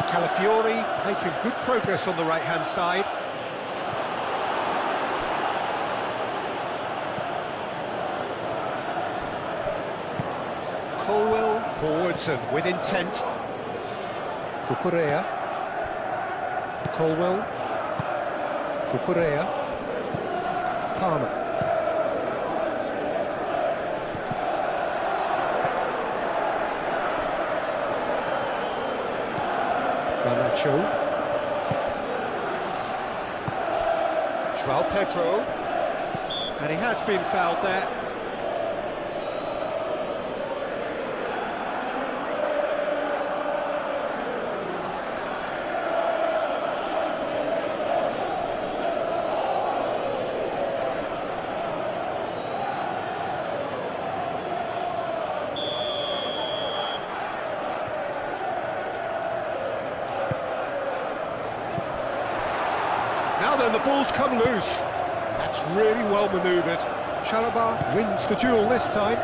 Calafiori making good progress on the right-hand side. Colwill forwards and with intent. Cucurella. Colwill. Cucurella. Palmer. Garnacho. João Pedro. And he has been fouled there. Now then, the ball's come loose. That's really well manoeuvred. Chalobah wins the duel this time.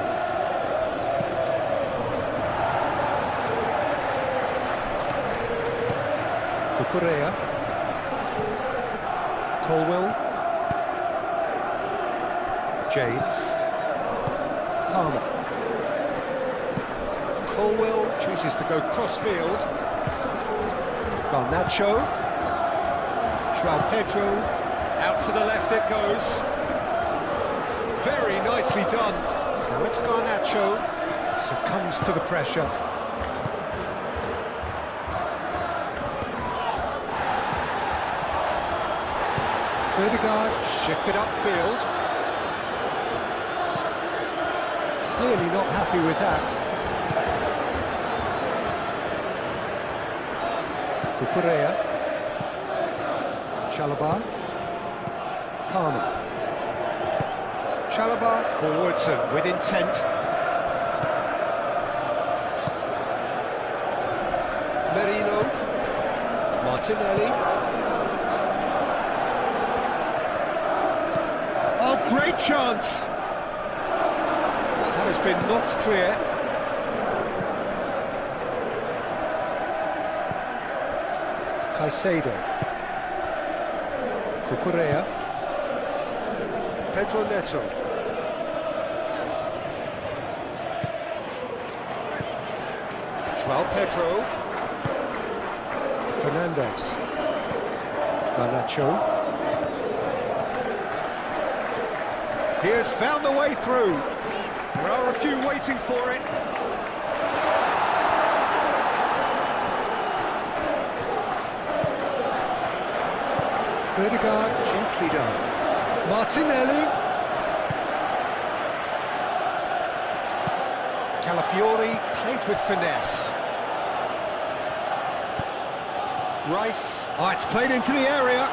Cucurella. Colwill. James. Palmer. Colwill chooses to go cross-field. Garnacho. João Pedro, out to the left it goes. Very nicely done. Now it's Garnacho, succumbs to the pressure. Ødegaard shifted upfield. Clearly not happy with that. Cucurella. Chalobah. Palmer. Chalobah forwards and with intent. Merino. Martinelli. Oh, great chance! That has been knocked clear. Caicedo. Cucurella. Pedro Neto. João Pedro. Fernandes. Garnacho. He has found the way through. There are a few waiting for it. Ødegaard, gently done. Martinelli. Calafiori played with finesse. Rice. Oh, it's played into the area.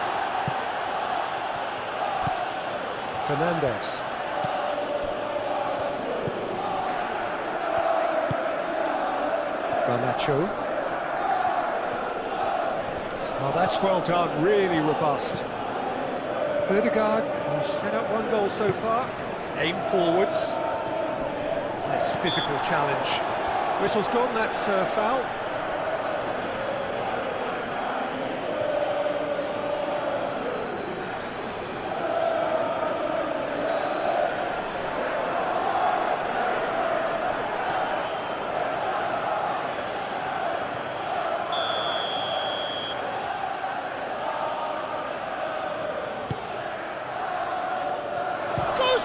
Fernandez. Garnacho. Oh, that's well done, really robust. Ødegaard, who's set up one goal so far. Aim forwards. Nice physical challenge. Whistle's gone, that's foul.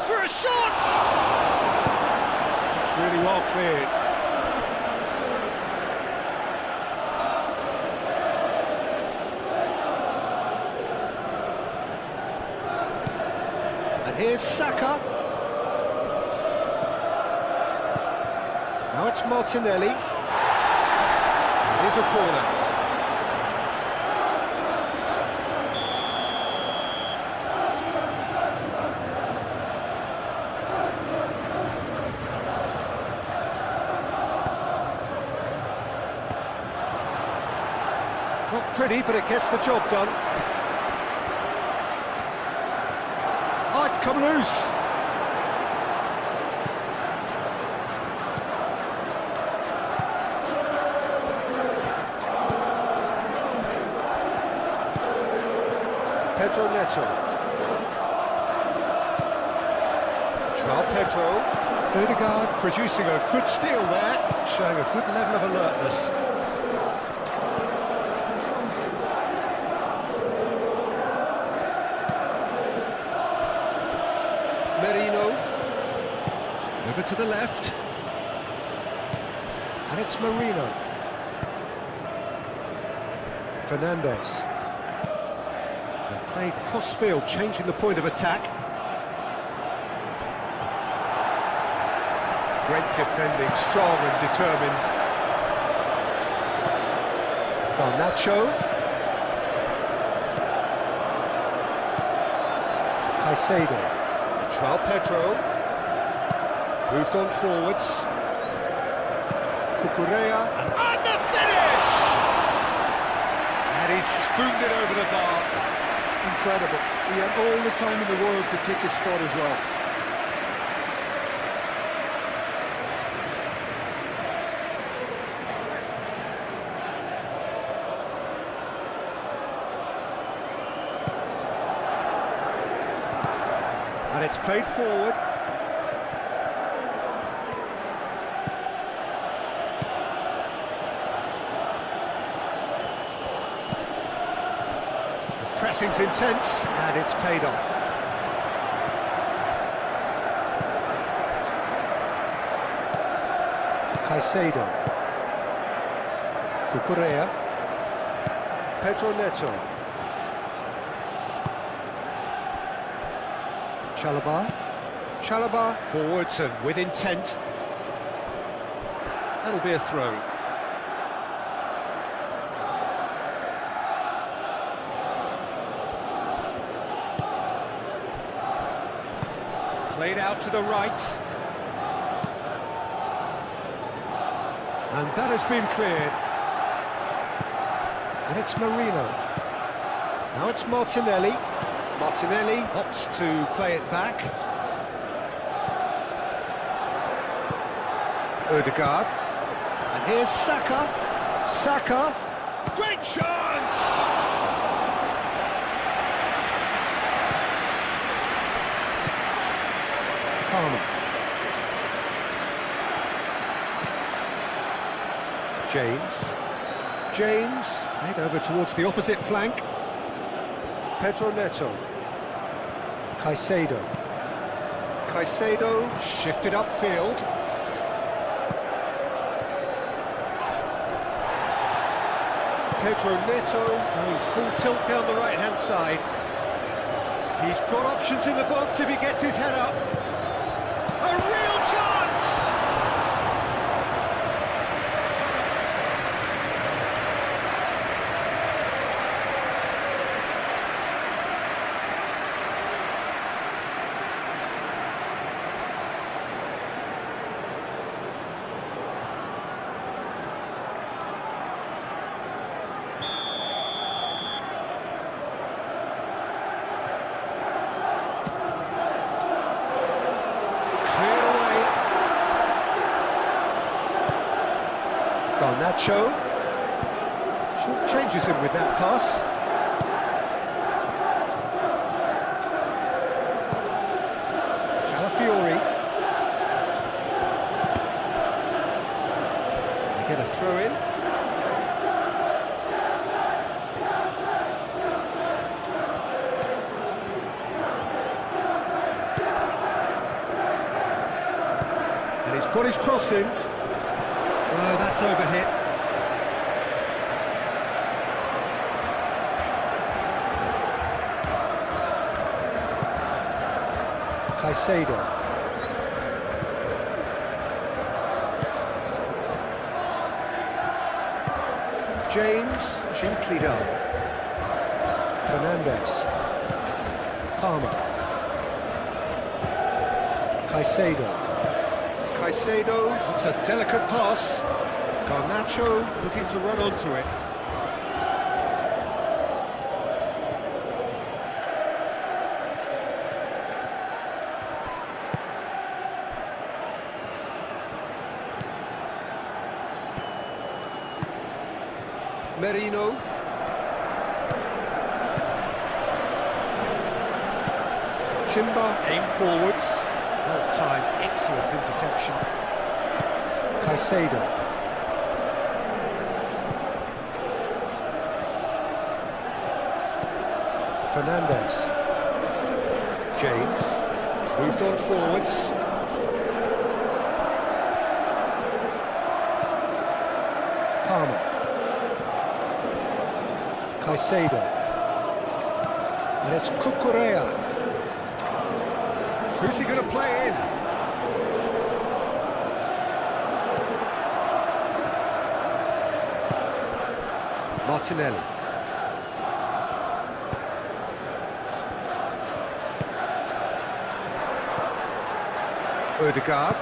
For a shot! It's really well cleared. And here's Saka. Now it's Martinelli. Here's a corner. Not pretty, but it gets the job done. Oh, it's come loose. Pedro Neto. João Pedro. Ødegaard producing a good steal there, showing a good level of alertness. Merino, over to the left, and it's Marino. Fernandez, and played cross-field, changing the point of attack. Great defending, strong and determined. Garnacho. Caicedo. João Pedro, moved on forwards. Cucurella, and the finish! And he's spooned it over the bar. Incredible. He had all the time in the world to take his spot as well. And it's played forward. The pressing's intense, and it's paid off. Caicedo. Cucurella. Pedro Neto. Chalobah forwards and with intent. That'll be a throw. Played out to the right. And that has been cleared. And it's Marino. Now it's Martinelli. Martinelli opts to play it back. Ødegaard. And here's Saka. Saka. Great chance! Palmer. James. Played over towards the opposite flank. Pedro Neto. Caicedo. Caicedo shifted upfield. Pedro Neto going full tilt down the right-hand side. He's got options in the box if he gets his head up. A real chance! Garnacho short changes him with that pass. Calafiori. They get a throw in. And he's got his cross in. Oh, that's overhit. Caicedo. James, gently done. Fernandez. Palmer. Caicedo. Caicedo, that's a delicate pass. Garnacho looking to run onto it. Merino. Timber aimed forwards. Well timed, excellent interception. Caicedo. Fernandez. James. Moved on forwards. Palmer. Caicedo. And it's Cucurella. Who's he going to play in? Martinelli. Odegaard.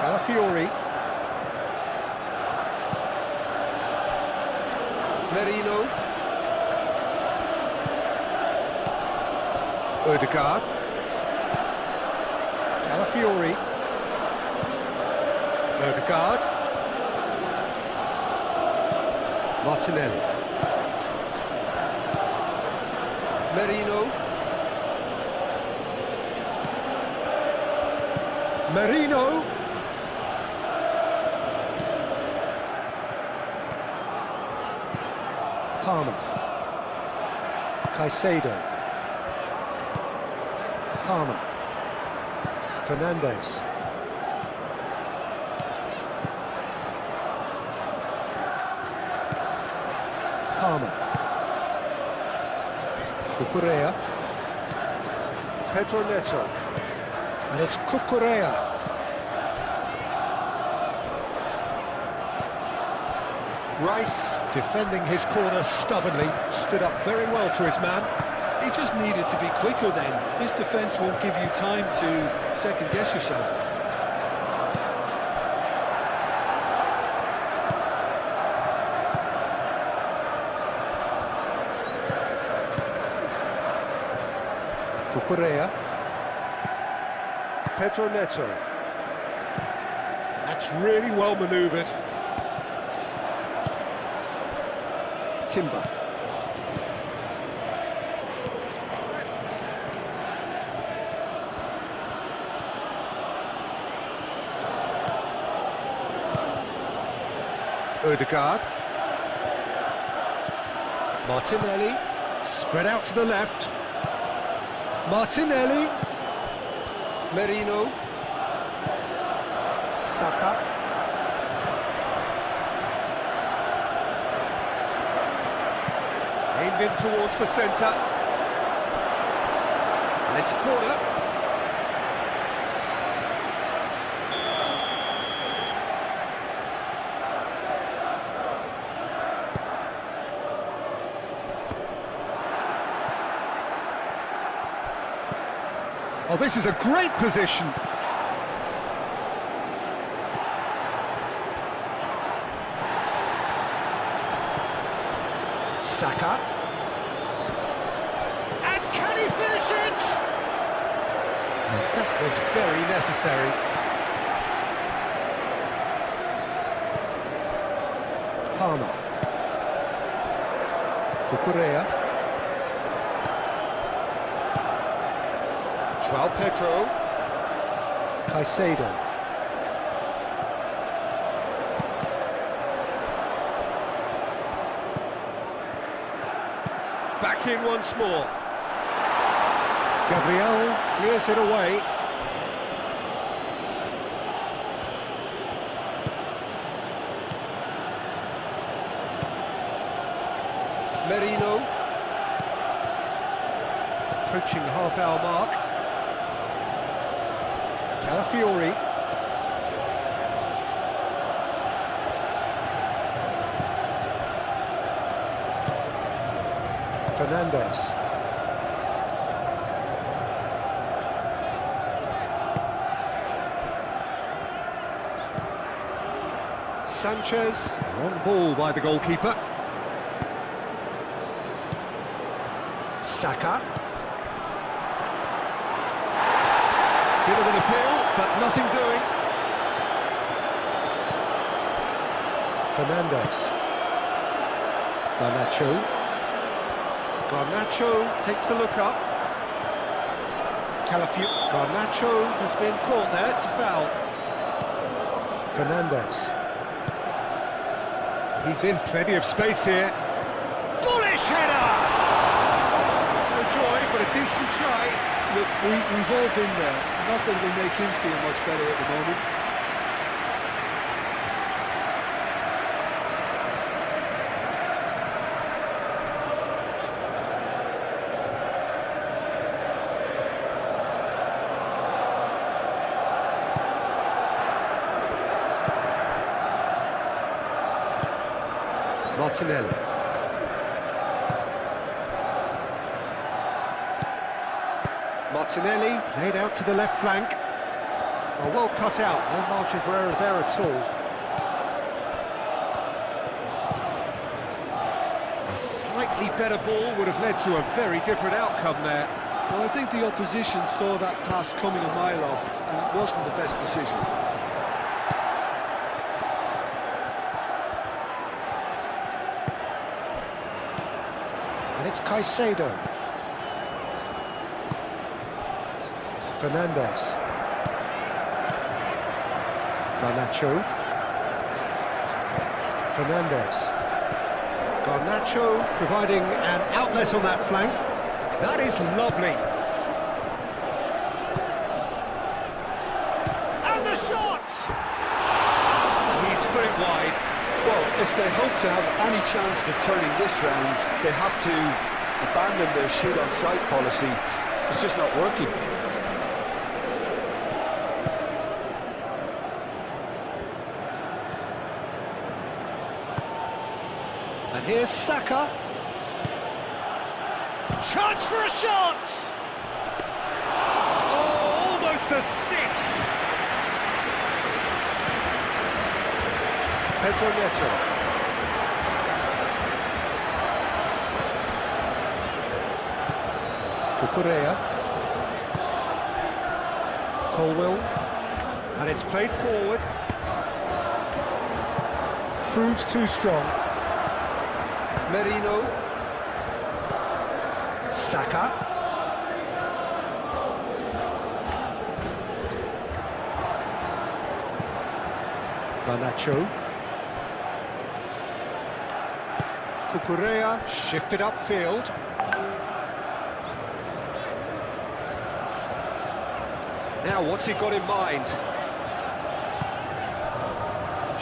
Calafiori. Merino. Odegaard. Calafiori. Odegaard. Martinelli. Merino. Merino. Palmer. Caicedo. Palmer. Fernandez. Palmer. Cucurella. Pedro Neto. And it's Cucurella. Rice, defending his corner stubbornly, stood up very well to his man. He just needed to be quicker then. This defence won't give you time to second-guess yourself. Cucurella. Pedro Neto. That's really well manoeuvred. Timber. Odegaard. Martinelli. Spread out to the left. Martinelli. Merino. Saka. Aimed in towards the centre. And it's a corner. Oh, this is a great position. Saka. And can he finish it? That was very necessary. Palmer. Cucurella. João Pedro. Caicedo. Back in once more. Gabriel clears it away. Merino. Approaching the half-hour mark. Calafiori. Fernandes. Sanchez. Wrong ball by the goalkeeper. Saka. Bit of an appeal, but nothing doing. Fernandes. Garnacho. Garnacho takes a look up. Calafiori. Garnacho has been caught there, it's a foul. Fernandes. He's in plenty of space here. Bullish header! No joy, but a decent try. Look, we've all been there. Not that it'll make him feel much better at the moment. Martinelli. Martinelli played out to the left flank. Oh, well cut out, no margin for error there at all. A slightly better ball would have led to a very different outcome there. Well, I think the opposition saw that pass coming a mile off, and it wasn't the best decision. And it's Caicedo. Fernandes. Garnacho. Fernandes. Garnacho providing an outlet on that flank. That is lovely. And the shot! He's put it wide. Well, if they hope to have any chance of turning this round, they have to abandon their shoot-on-sight policy. It's just not working. And here's Saka. Chance for a shot! Oh, almost a sixth! Pedro Neto. Cucurella. Colwill. And it's played forward. Proves too strong. Merino. Saka. Garnacho. Cucurella shifted upfield. Now, what's he got in mind?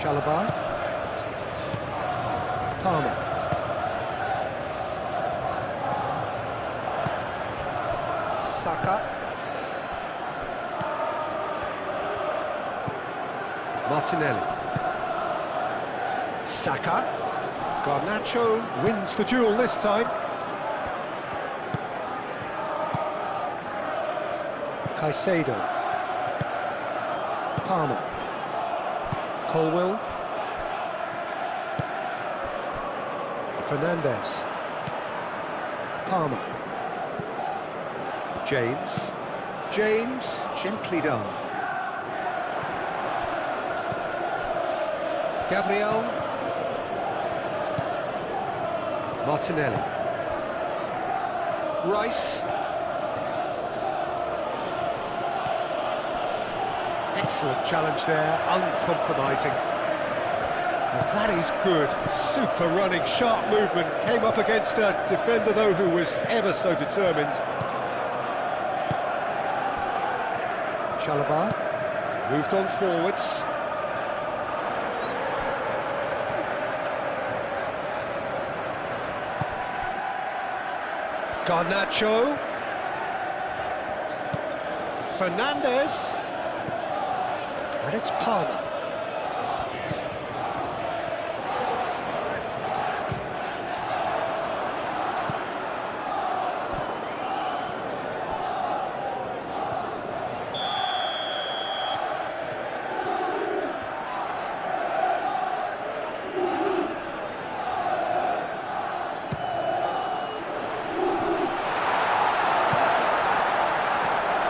Chalobah. Palmer. Saka. Martinelli. Saka. Garnacho wins the duel this time. Caicedo. Palmer. Colwill. Fernandes. Palmer. James, gently done. Gabriel. Martinelli. Rice. Excellent challenge there, uncompromising. Well, that is good. Super running, sharp movement. Came up against a defender, though, who was ever so determined. Chalobah moved on forwards. Garnacho. Fernandes. And it's Palmer.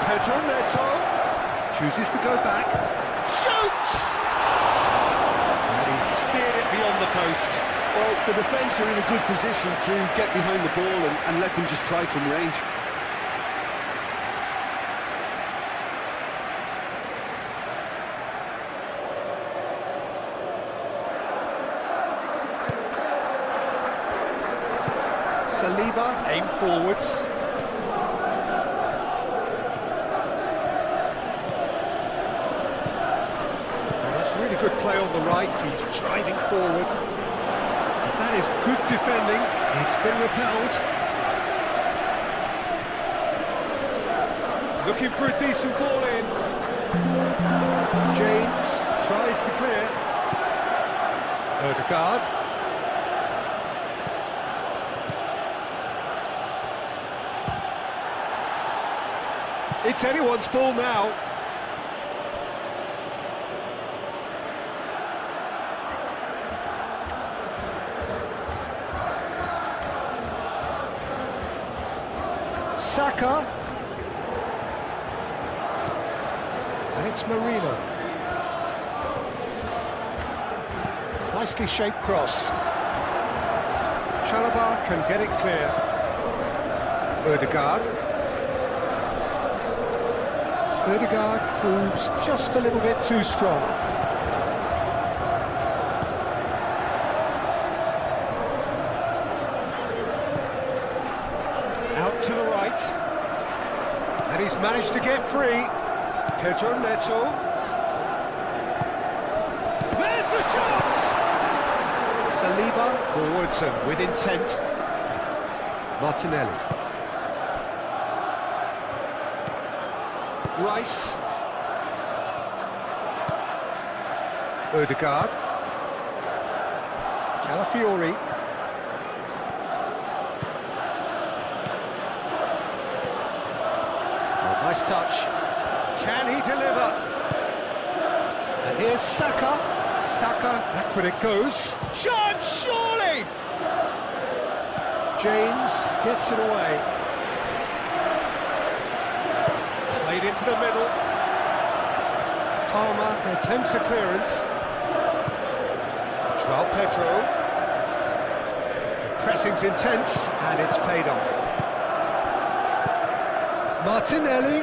Pedro Neto chooses to go back. Shoots! And he steered it beyond the post. Well, the defence are in a good position to get behind the ball and let them just try from range. Saliba aim forwards. Good play on the right, he's driving forward. That is good defending, it's been repelled. Looking for a decent ball in. James tries to clear. Odegaard. It's anyone's ball now. Saka. And it's Marino. Nicely shaped cross. Chalobah can get it clear. Odegaard. Odegaard proves just a little bit too strong. Out to the right. And he's managed to get free. Pedro Neto. There's the shot! Saliba forwards and with intent. Martinelli. Rice. Odegaard. Calafiori. Oh, nice touch. Can he deliver? And here's Saka. Saka, back when it goes. Chance, surely! James gets it away. Played into the middle. Palmer attempts a clearance. João Pedro. Pressing's intense, and it's paid off. Martinelli.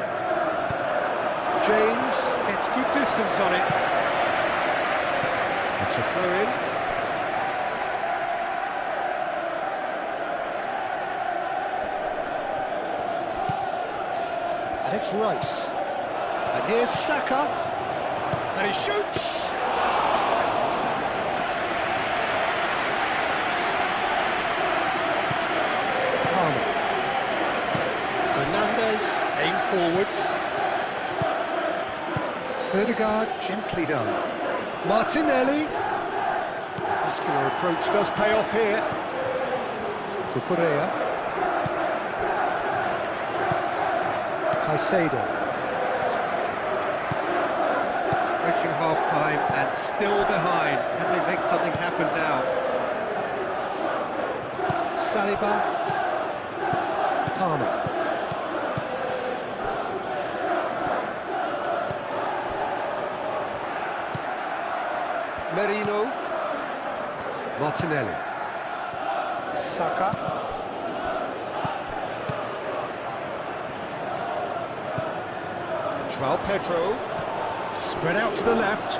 James gets good distance on it. It's a throw-in. And it's Rice. And here's Saka. And he shoots! Palmer. Fernandes, aim forwards. Ødegaard, gently done. Martinelli. Muscular approach does pay off here. Cucurella. Caicedo. Reaching half-time and still behind. Can they make something happen now? Saliba. Palmer. Merino. Martinelli. Saka. João Pedro. Spread out to the left.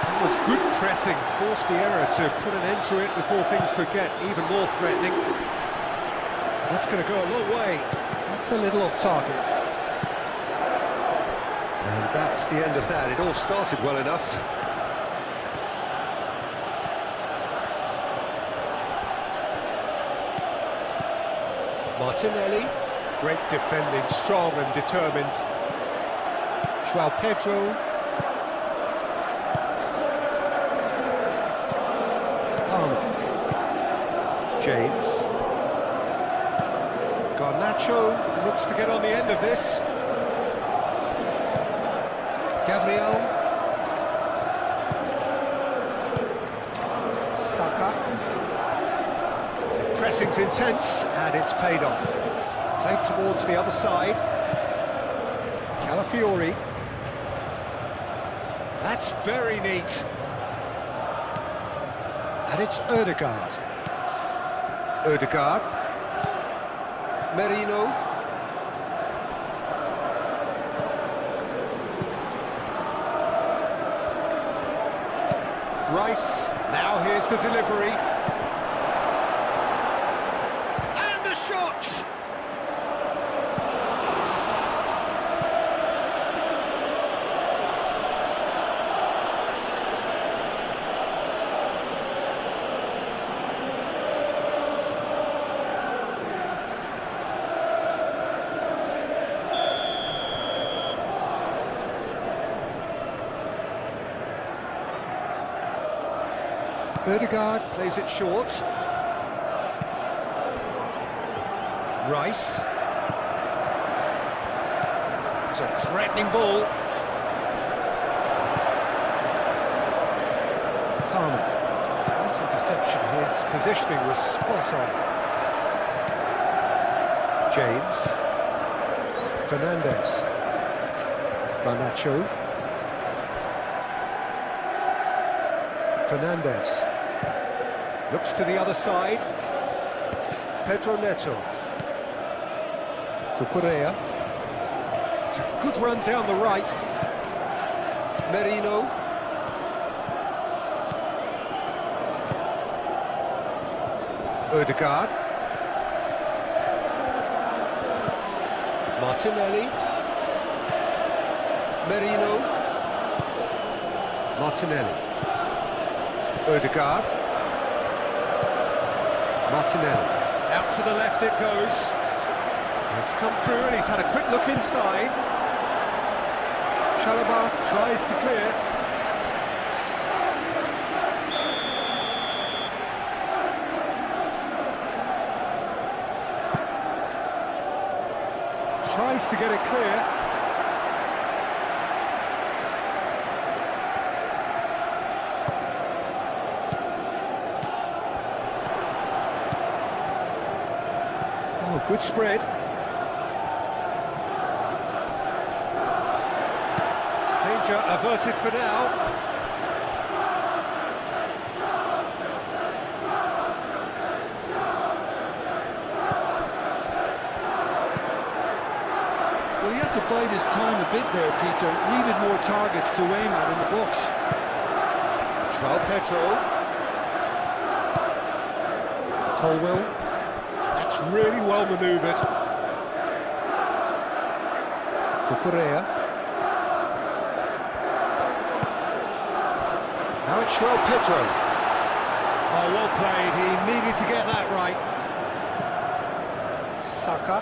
That was good pressing, forced the error to put an end to it before things could get even more threatening. That's going to go a long way. That's a little off target. And that's the end of that. It all started well enough. Martinelli, great defending, strong and determined. João Pedro. Palmer. James. Garnacho looks to get on the end of this. Gabriel. Saka. Pressing's intense, and it's paid off. Played towards the other side. Calafiori. That's very neat. And it's Ødegaard. Ødegaard. Merino. Rice. Now here's the delivery. And the shot! Ødegaard plays it short. Rice. It's a threatening ball. Palmer. Nice interception. His positioning was spot on. James. Fernandes. Garnacho. Fernandes. Looks to the other side. Pedro Neto. Cucurella. It's a good run down the right. Merino. Ødegaard. Martinelli. Merino. Martinelli. Ødegaard. Martinelli. Out to the left it goes. It's come through and he's had a quick look inside. Chalobah tries to clear. Tries to get it clear. Oh, good spread. Danger averted for now. Well, he had to bide his time a bit there, Peter. Needed more targets to aim at in the box. João Pedro. Colwell. That's really well manoeuvred. Cucurella. Now it's João Pedro. Oh, well played. He needed to get that right. Saka.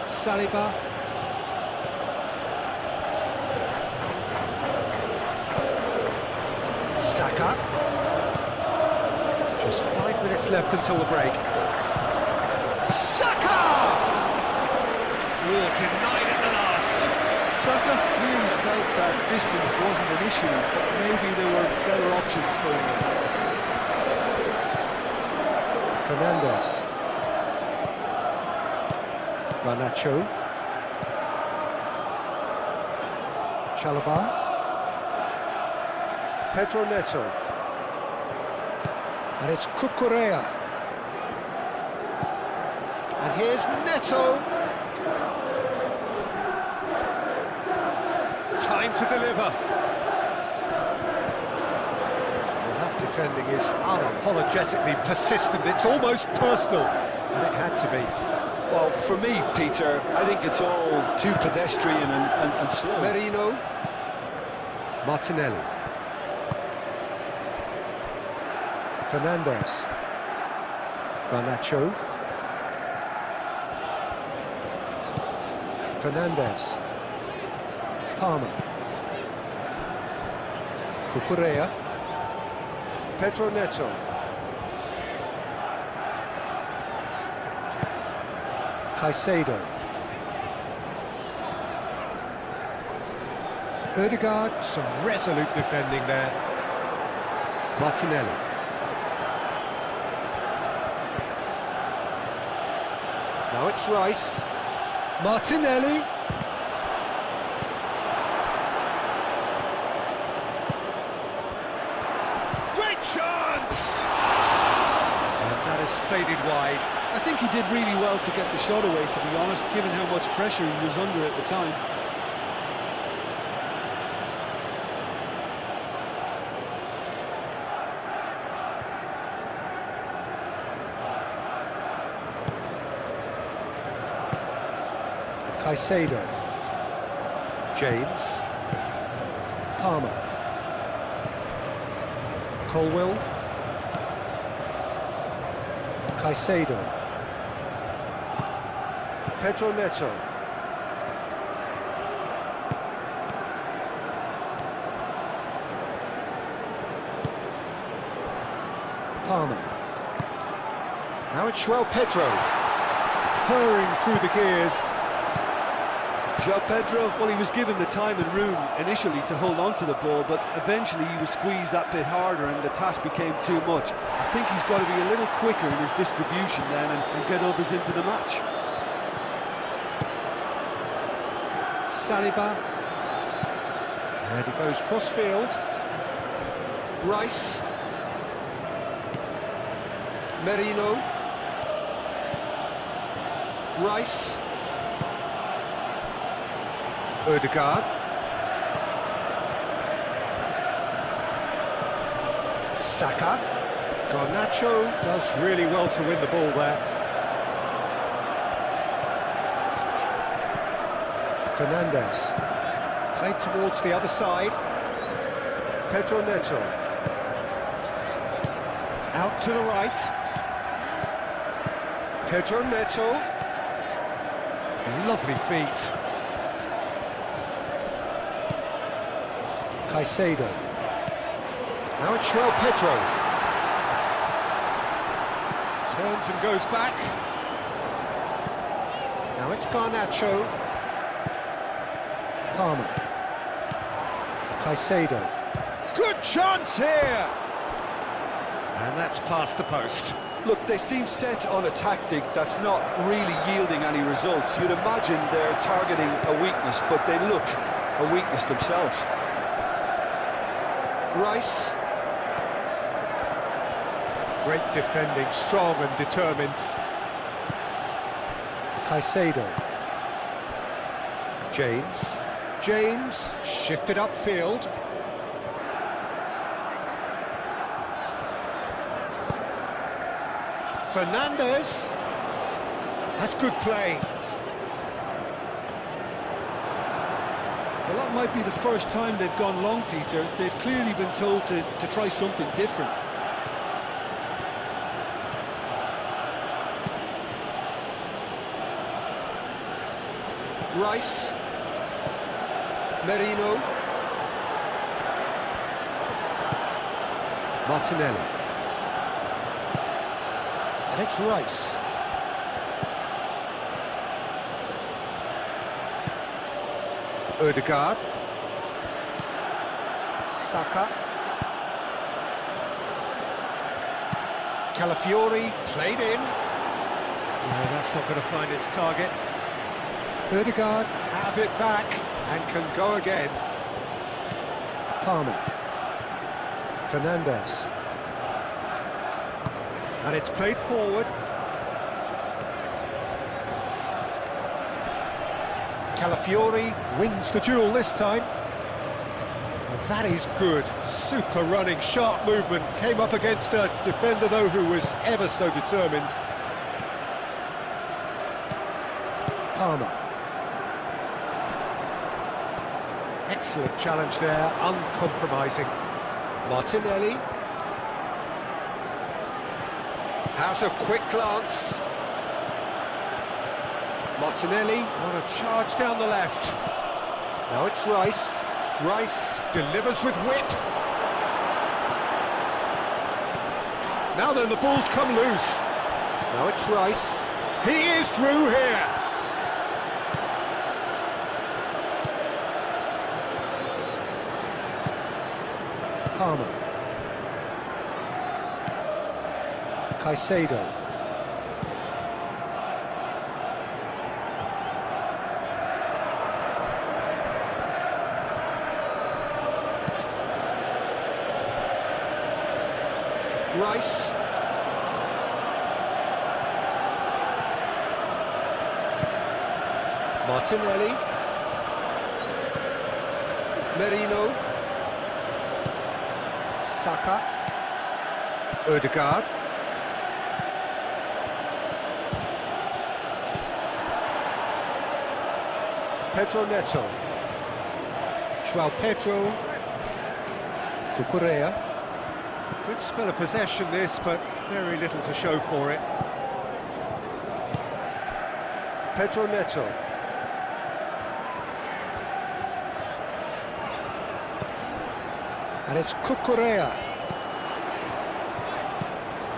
Saliba. Saka. Just 5 minutes left until the break. Saka! Oh, denied at the last. Saka really felt that distance wasn't an issue, but maybe there were better options for him. Fernandes. Garnacho. Chalobah. Pedro Neto. And it's Cucurella. And here's Neto. Time to deliver. Well, that defending is unapologetically persistent. It's almost personal. And it had to be. Well, for me, Peter, I think it's all too pedestrian and slow. Merino. Martinelli. Fernandes. Garnacho. Fernandes. Palmer. Cucurella. Pedro Neto. Caicedo. Ødegaard, some resolute defending there. Martinelli. Now it's Rice. Martinelli. Great chance! And that has faded wide. I think he did really well to get the shot away, to be honest, given how much pressure he was under at the time. Caicedo. James. Palmer. Colwill. Caicedo. Pedro Neto. Palmer. Now it's João Pedro. Purring through the gears. João Pedro, well, he was given the time and room initially to hold on to the ball, but eventually he was squeezed that bit harder and the task became too much. I think he's got to be a little quicker in his distribution then and get others into the match. Saliba. And he goes cross-field. Rice. Merino. Rice. Ødegaard. Saka. Garnacho does really well to win the ball there. Fernandes. Played towards the other side. Pedro Neto. Out to the right. Pedro Neto. Lovely feet. Caicedo. Now it's João Pedro. Turns and goes back. Now it's Garnacho. Palmer. Caicedo. Good chance here! And that's past the post. Look, they seem set on a tactic that's not really yielding any results. You'd imagine they're targeting a weakness, but they look a weakness themselves. Rice. Great defending, strong and determined. Caicedo. James. James shifted upfield. Fernandez. That's good play. Well, that might be the first time they've gone long, Peter. They've clearly been told to try something different. Rice. Merino. Martinelli. And it's Rice. Odegaard. Saka. Calafiori, played in. No, that's not going to find its target. Odegaard have it back and can go again. Palmer. Fernandez. And it's played forward. Calafiori wins the duel this time. Well, that is good. Super running, sharp movement. Came up against a defender, though, who was ever so determined. Palmer. Excellent challenge there, uncompromising. Martinelli. Has a quick glance. Martinelli on a charge down the left. Now it's Rice. Rice delivers with whip. Now then, the ball's come loose. Now it's Rice. He is through here. Palmer. Caicedo. Rice. Martinelli. Merino. Saka. Odegaard. Pedro Neto. João Pedro. Cucurella. Good spell of possession this, but very little to show for it. Pedro Neto. And it's Cucurella.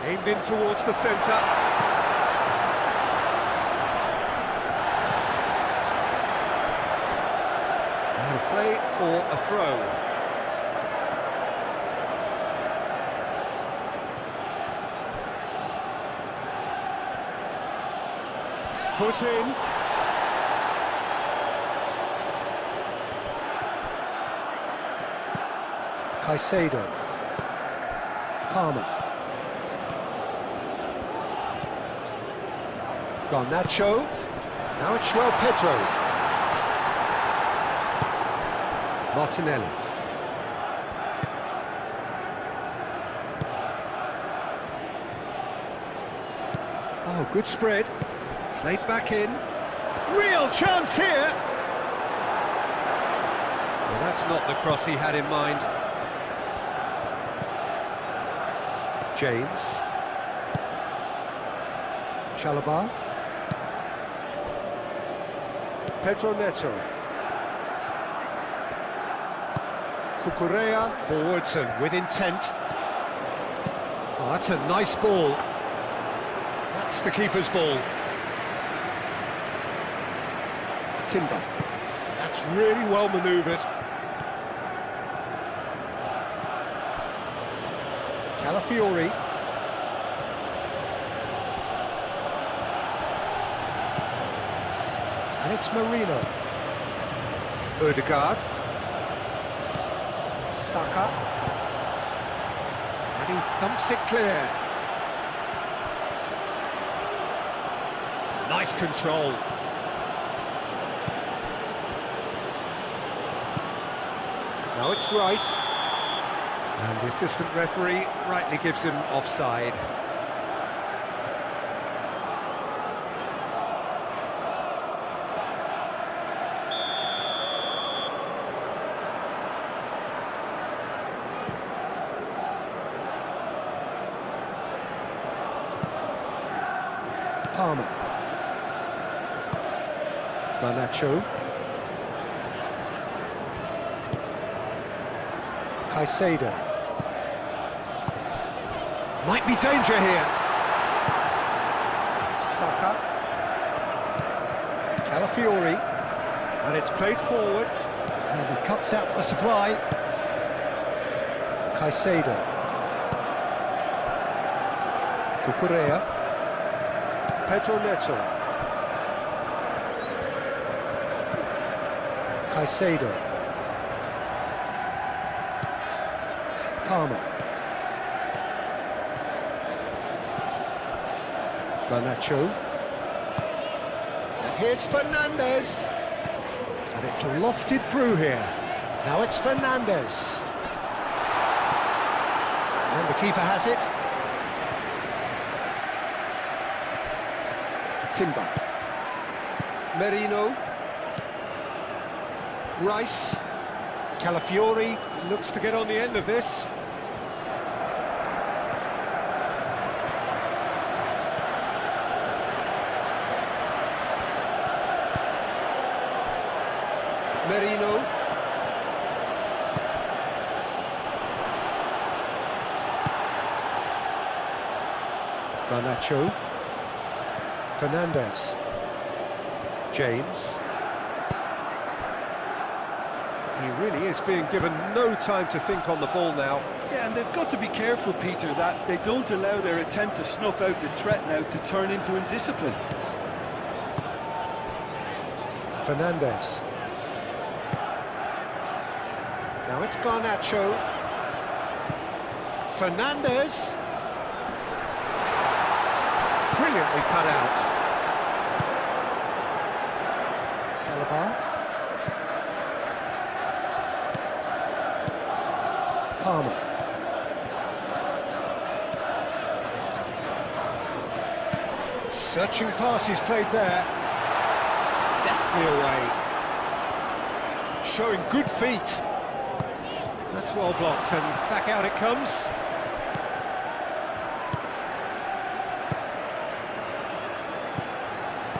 Aimed in towards the centre. And play for a throw. Foot in. Caicedo. Palmer. Garnacho. Now it's João Pedro. Martinelli. Oh, good spread. Played back in. Real chance here! Well, that's not the cross he had in mind. James. Chalobah. Pedro Neto. Cucurella forwards and with intent. Oh, that's a nice ball. That's the keeper's ball. Timber. That's really well manoeuvred. Calafiori. And it's Merino. Odegaard. Saka. And he thumps it clear. Nice control. Now it's Rice. And the assistant referee rightly gives him offside. Palmer. Garnacho. Caicedo. Might be danger here. Saka. Calafiori. And it's played forward. And he cuts out the supply. Caicedo. Cucurella. Pedro Neto. Caicedo. Palmer. Garnacho. And here's Fernandez. And it's lofted through here. Now it's Fernandez. And the keeper has it. Timber. Merino. Rice. Calafiori looks to get on the end of this. Merino. Garnacho. Fernandez. James. He really is being given no time to think on the ball now. Yeah, and they've got to be careful, Peter, that they don't allow their attempt to snuff out the threat now to turn into indiscipline. Fernandez. Now it's Garnacho. Fernandez. Brilliantly cut out. Saliba. Palmer. Searching pass is played there. Deftly away. Showing good feet. That's well blocked, and back out it comes.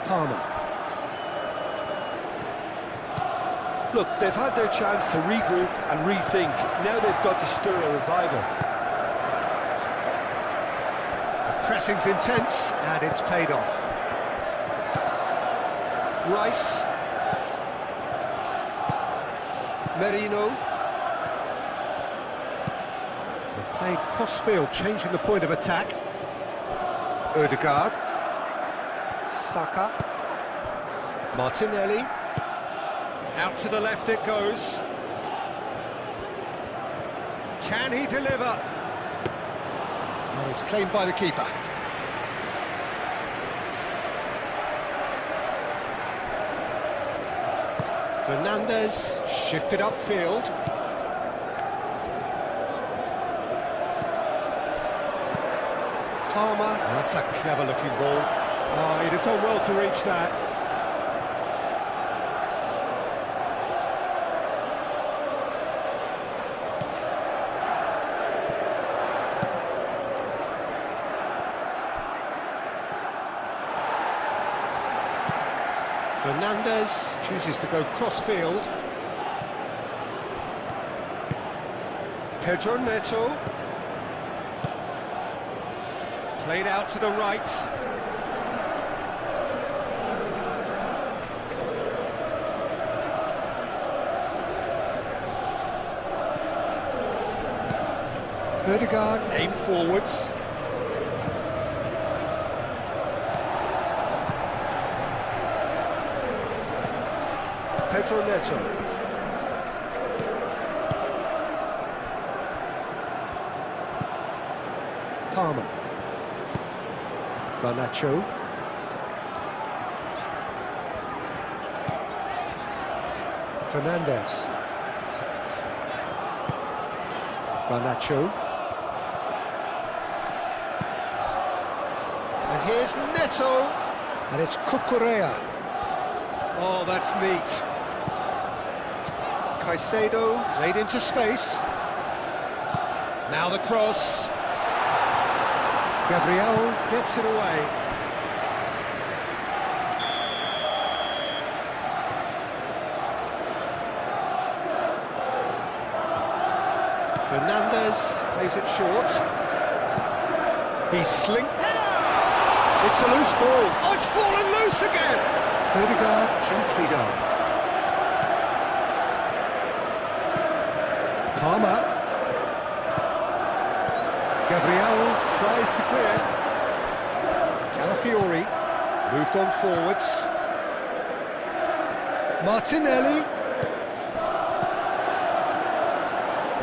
Palmer. Look, they've had their chance to regroup and rethink. Now they've got to stir a revival. The pressing's intense, and it's paid off. Rice. Merino. They played cross-field, changing the point of attack. Ødegaard. Saka. Martinelli. Out to the left it goes. Can he deliver? Oh, it's claimed by the keeper. Fernandez shifted upfield. Palmer. Oh, that's a clever looking ball. Oh, he'd have done well to reach that. Fernandez chooses to go cross-field. Pedro Neto. Played out to the right. Ødegaard aimed forwards. Pedro Neto. Palmer. Garnacho. Fernandez. Garnacho. And here's Neto. And it's Cucurella. Oh, that's neat. Caicedo played into space. Now the cross. Gabriel gets it away. Fernandez plays it short. He's It's a loose ball. Oh, it's fallen loose again. Odegaard gently down. Palmer. Gabriel tries to clear. Calafiori moved on forwards. Martinelli.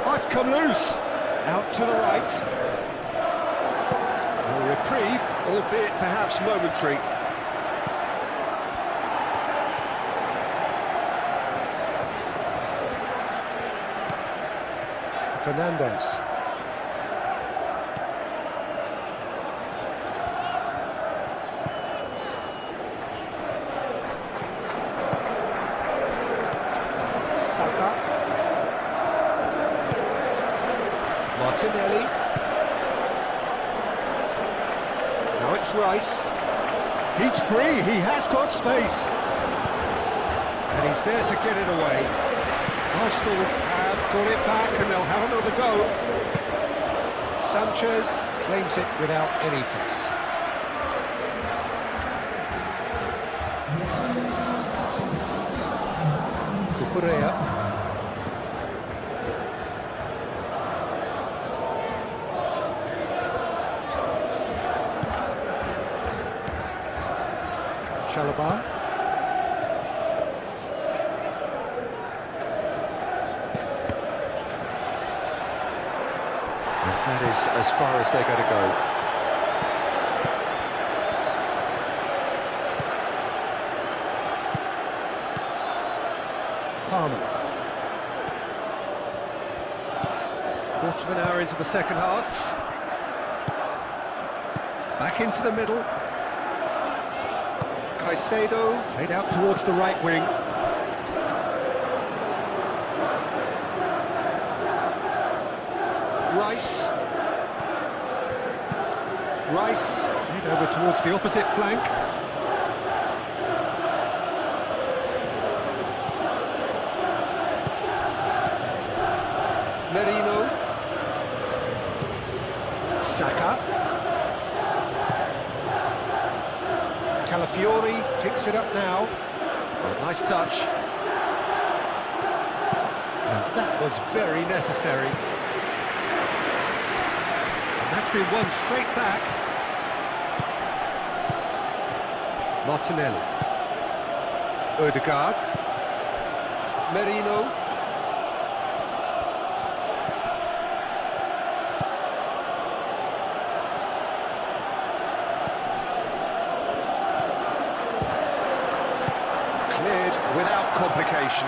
Oh, it's come loose. Out to the right. A reprieve, albeit perhaps momentary. Fernandez. Saka. Martinelli. Now it's Rice. He's free, he has got space. And he's there to get it away. Arsenal have got it back and they'll have another go. Sanchez claims it without any fuss. Cucurella. Chalobah. And that is as far as they're going to go. Palmer. Quarter of an hour into the second half. Back into the middle. Caicedo played out towards the right wing. Rice. Rice played over towards the opposite flank. Merino. Saka. Calafiori picks it up now. Oh, nice touch. And that was very necessary. And that's been won straight back. Martinelli. Odegaard. Merino. Cleared without complication.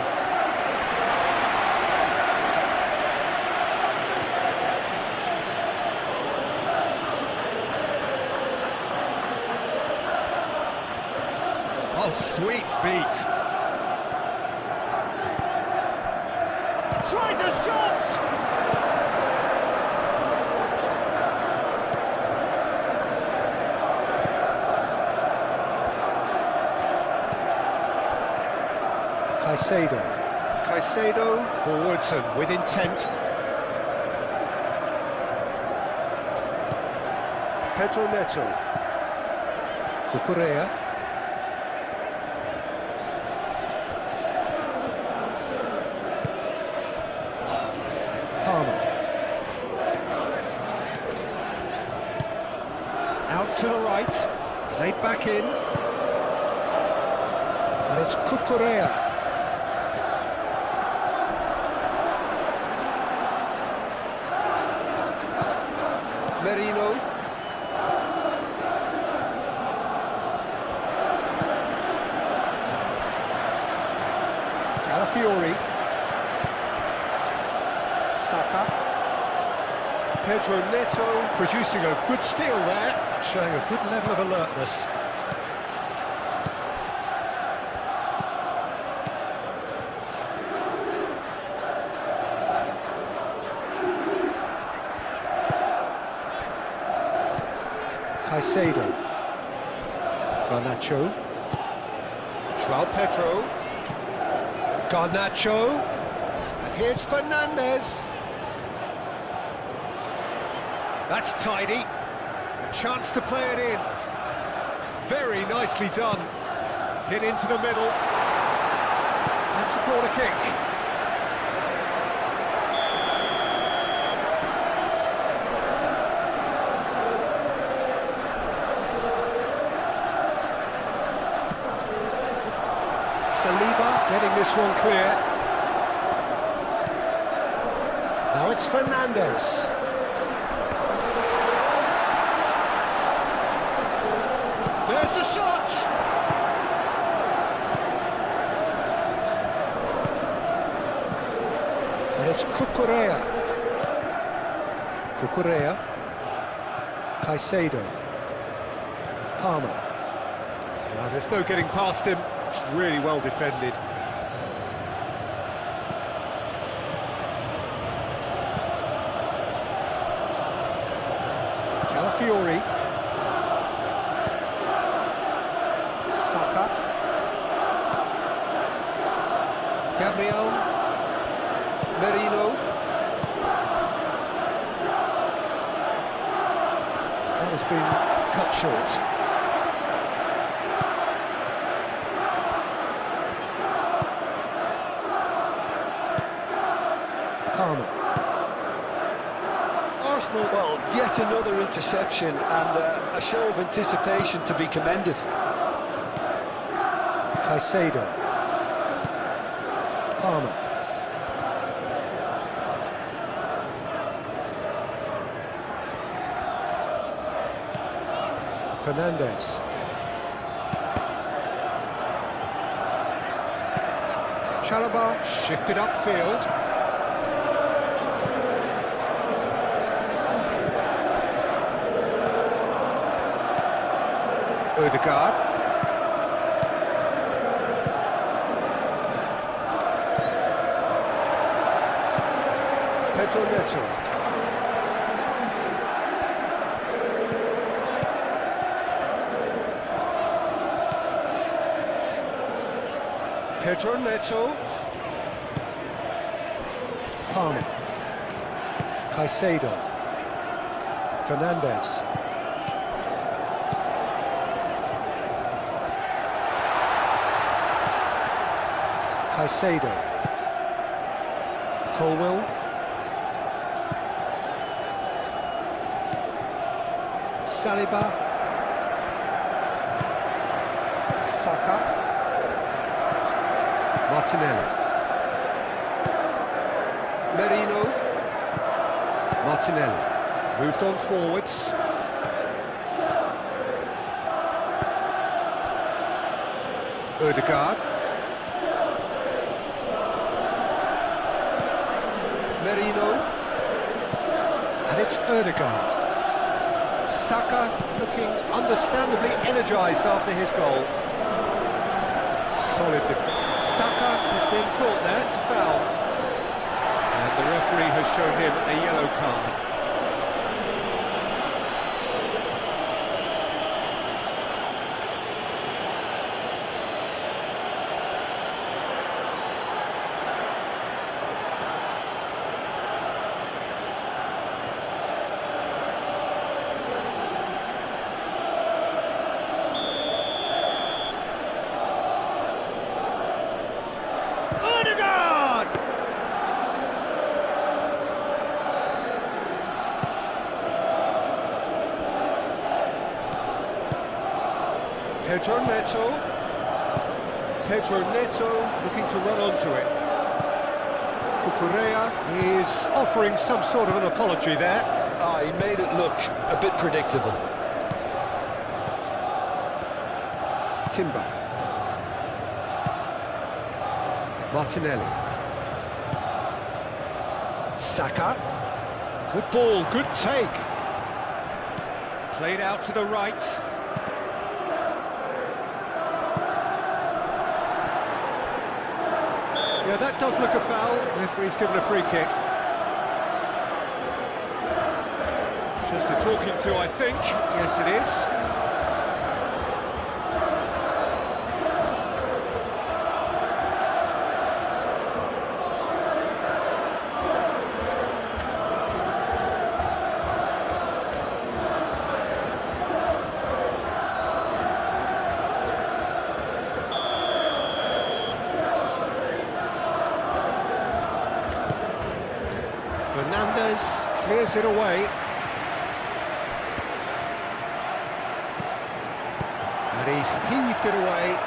Oh, sweet feet. Tries a shot! Caicedo forwards and with intent. Pedro Neto. Cucurella. Palmer. Out to the right. Played back in. And it's Cucurella. Merino. Calafiori. Saka. Pedro Neto producing a good steal there, showing a good level of alertness. Caicedo. Garnacho. João Pedro. Garnacho. And here's Fernandez. That's tidy. A chance to play it in. Very nicely done. Hit into the middle. That's a corner kick. Saliba getting this one clear. Now it's Fernandez. There's the shot! And it's Cucurella. Cucurella. Caicedo. Palmer. Now, there's no getting past him. It's really well defended. Calafiori. Saka. Gabriel. Merino. That has been cut short. Palmer. Arsenal, well, yet another interception and a show of anticipation to be commended. Caicedo. Palmer. Fernandez. Chalobah shifted upfield. Odegaard. Pedro Neto. Pedro Neto. Palmer. Caicedo. Fernandez. Caicedo. Colwell. Saliba. Saka. Martinelli. Merino. Martinelli. Moved on forwards. Odegaard. Merino, and it's Odegaard. Saka looking understandably energised after his goal. Solid defence. Saka has been caught there, it's a foul. And the referee has shown him a yellow card. Odegaard! Pedro Neto. Pedro Neto looking to run onto it. Cucurella is offering some sort of an apology there. He made it look a bit predictable. Timber. Martinelli. Saka. Good ball, good take. Played out to the right. Yeah, that does look a foul. Referee's given a free kick. Just a talking to, I think. Yes, it is. Fernandez clears it away. And he's heaved it away.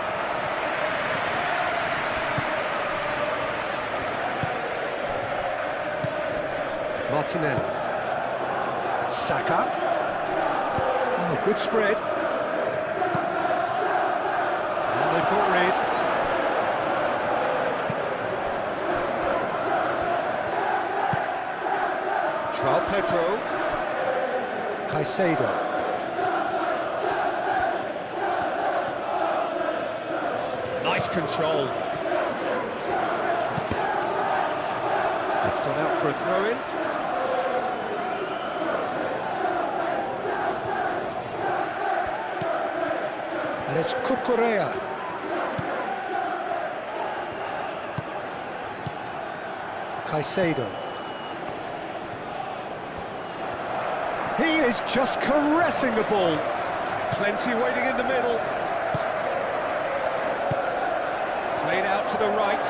Martinelli. Saka. Oh, good spread. And they've got rid. João Pedro. Caicedo. Nice control. It's gone out for a throw-in. And it's Cucurella. Caicedo. He is just caressing the ball. Plenty waiting in the middle. Played out to the right.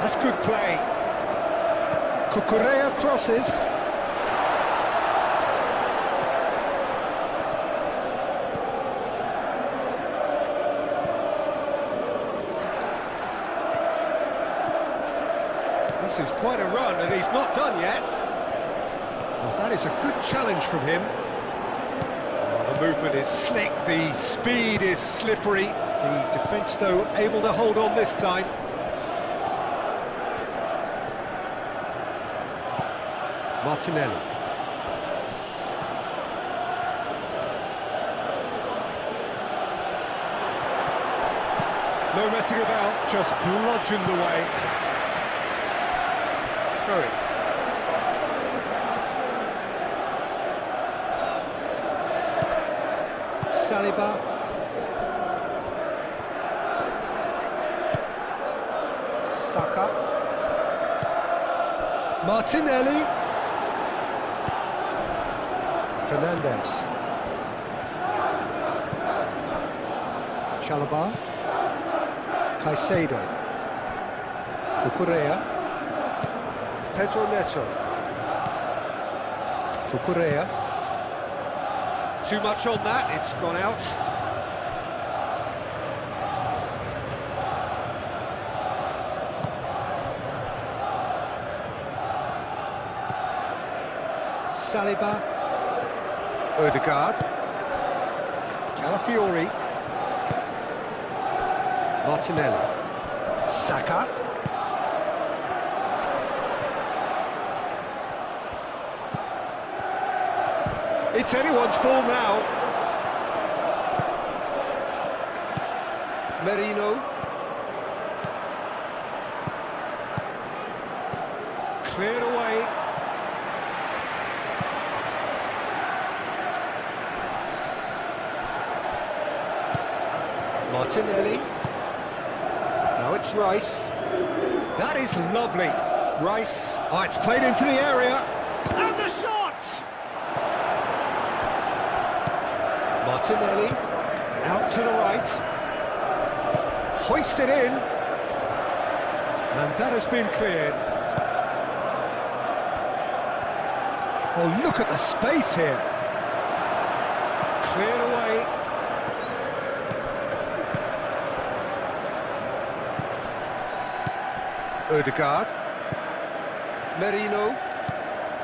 That's good play. Cucurella crosses. This is quite a run, and he's not done yet. Well, that is a good challenge from him. Oh, the movement is slick, the speed is slippery. The defence, though, able to hold on this time. Martinelli. No messing about, just bludgeoned away. Throw it. Saliba. Saka. Martinelli. Fernandez. Chalobah. Caicedo. Cucurella. Pedro Neto. Cucurella. Too much on that, it's gone out. Saliba. Odegaard. Calafiori. Martinelli. Saka. It's anyone's ball now. Merino. Cleared away. Martinelli. Now it's Rice. That is lovely. Rice. Oh, it's played into the area. And the shot! Martinelli, out to the right, hoisted in, and that has been cleared. Oh, look at the space here. Cleared away. Odegaard, Merino.